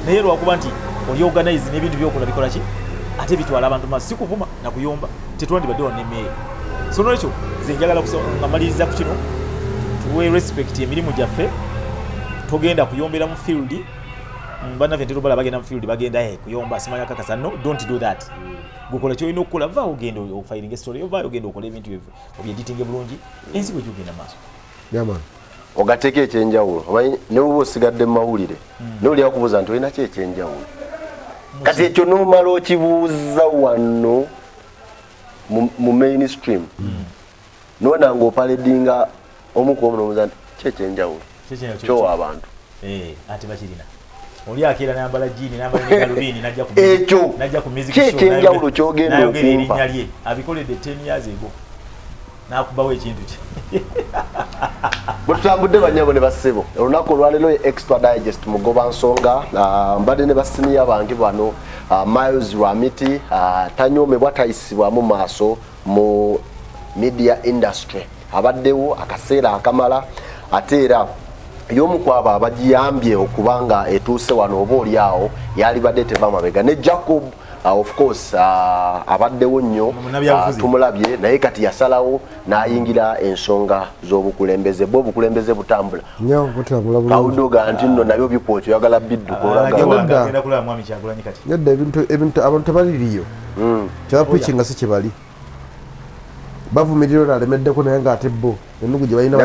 naye lwakuba nti oli organize n'ebintu byokola bikola ki ate bitwala abantu maaso sikuvuma nakuyomba tetwandibadde wano nemmeeyo so nolwekyo nze njagala ngamaliriza ku kino tuwe respect emirimu gyaffe togenda kuyombera mu field bannaffe ntera obala bagenda mu field bagenda kuyomba simanya kakasa no don't do that gukola kyolina okukola vaawo ogenda okufiringa estory ovaayo ogenda okola ebintu obyeditinge bulungi ensi bwe gyogenda maaso yaman ogateeka ekyenjawulo omanyi ne bwoba osigadde mu mawulire nolya okubuuza nti olina ki ekyenjawulo kati ekyo nomala okibuuza wano mu mainstream nona ng'opaledinga omuku omu nomuuza nti ki ekyenjawulo kyowa abantu ate bakirina oli akeera nayambala jiini nayambala negalubini najja ku music show kyekyenjawulo kyogenda okumpa erinnya lye abikoledde 10 years ago nakubawo ekintu kye bwetutambudde banyabo ne bassebo olunaku olwaleero extra digest mugoba nsonga mbadde ne basiniya bange bano Miles Lwamiti tanyoomebwa tayisibwamu maaso mu media industry abaddewo akaseera akamala ate era y'omu kwabo abagiyambye okubanga etuuse wano oba oli awo yali badde teva mabega ne Jacob of course abaddewo nnyo tumulabye naye kati yasalawo n'ayingira ensonga z'obukulembeze bwo obukulembeze butambula kawudoga nti nno nabyo bipooti oyagala bidduka nedda ebintu abantu tebaliriyo kyabapuikinga si kyebali bavumirira olalemeddeko naye ng'ate bo enugu gye balina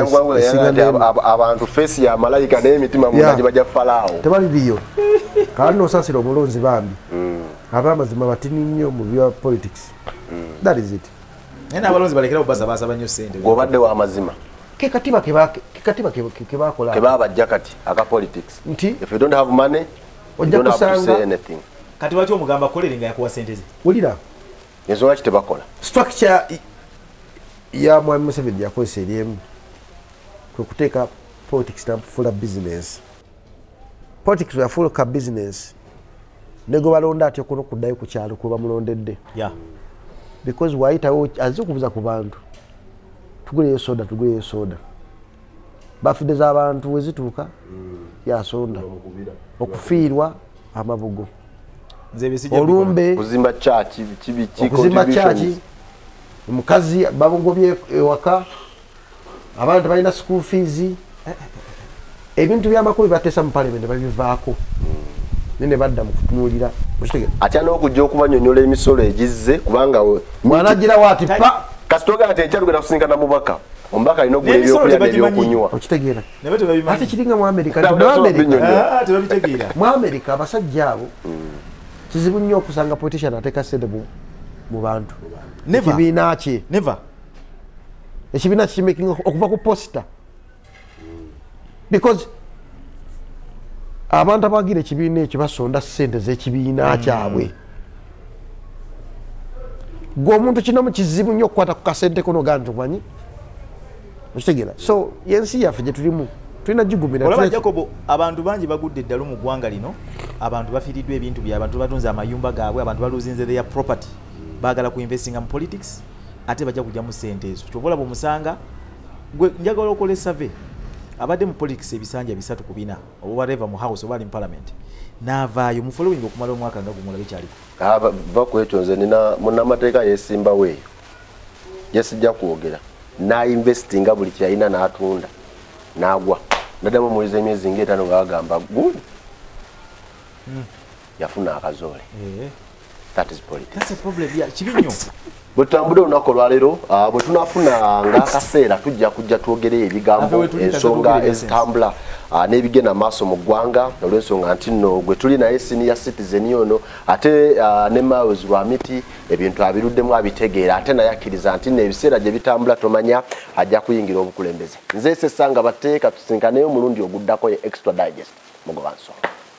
abantu feesi ya malayika naye emitima munda gye bajja falaawo tebaliriyo kala nosaasira omulonzi bambi abamazima batini nnyo mu bya politics that is it naye n'abalonzi balekera obasabasaba nnyo ssente g'obadde w'amazima kekatiba kebakola kebabajja kati aka politics nti if you don't have money you don't have to say anything kati lwaki omugamba akolere nga yakuwa ssente ze wulira ensonga ki tebakola structure ya Mwami Museveni yakozesa eryemu kwe kuteeka politics nafuula business politics yafuuka business nego balonda atyo kuno kuddayo ku kyalo kuba mulondedde because wayitawo aze okubuza ku bantu tuguleyo soda bafide z'abantu wezituuka yasonda okufiirwa amabugo nze besije olumbe kuzimba church kibiki kuzimba church mukazi babongobye ewaka abantu balina school fees ebintu byamakulu batesa mu parliament babivaako nene badda mu kutunulira atya n'okujja okubanyonyola emisolo egizze kubanga mwanagira wati pa kasitoga ate ekyalugenda kusinkana mubaka omubaka alina okugula ebyokulya n'ebyokunywa okitegeera nabe tebabimanyi ate kiringa mu America tebabitegeera mu America abasajja abo kizibu nnyo okusanga politician ateeka sente mu bantu ekibiina kye ekibiina kimaking okuva ku posta because abantu abagira ekibiina ekyo basonda sente z'ekibiina kyabwe gwe omuntu kinamu kizibu nnyo okukwata ku kasente kono gandi tumanyi okitegeera so yensi yaffe gye tulimu tulina gigumira olaba Jacobo abantu bangi bagudde eddalo mu ggwanga lino abantu bafiiriddwa ebintu byabwe abantu batunze amayumba gaabwe abantu baluzinze their property baagala ku investinga mu politics ate bajja kujja mu sente ezo kyova olaba omusanga gwe njagala okola survey abadde mu politics ebisanja 3-4 oba whatever mu house oba ali mu parliament n'avaayo mu following okumala omwaka nga gumulabe kyaliko bakwetonze nina munnamateeka yesimba weeyo yesijja kwogera n'investinga buli kyalina n'atunda n'agwa naddamu muliza emyezi ng'etaano nga bagamba good yafuna akazoole that is politics. That's a problem. Yeah, chibinyo. Butambule olunaku olwaleero bwe tunafunanga akaseera tujja kujja twogere ebigambo ensonga ezitambula n'ebigenda maaso mu ggwanga olw'ensonga nti nno gwe tuli naye senior citizen ono ate ne Miles Lwamiti ebintu abiruddemu abitegeera ate naye akkiriza nti nno ebiseera gye bitambula tomanya ajja kuyingira obukulembeze. Nze Sesanga bateeka tusinkaneyo omulundi oguddako ye Extra Digest mugoba nsonga.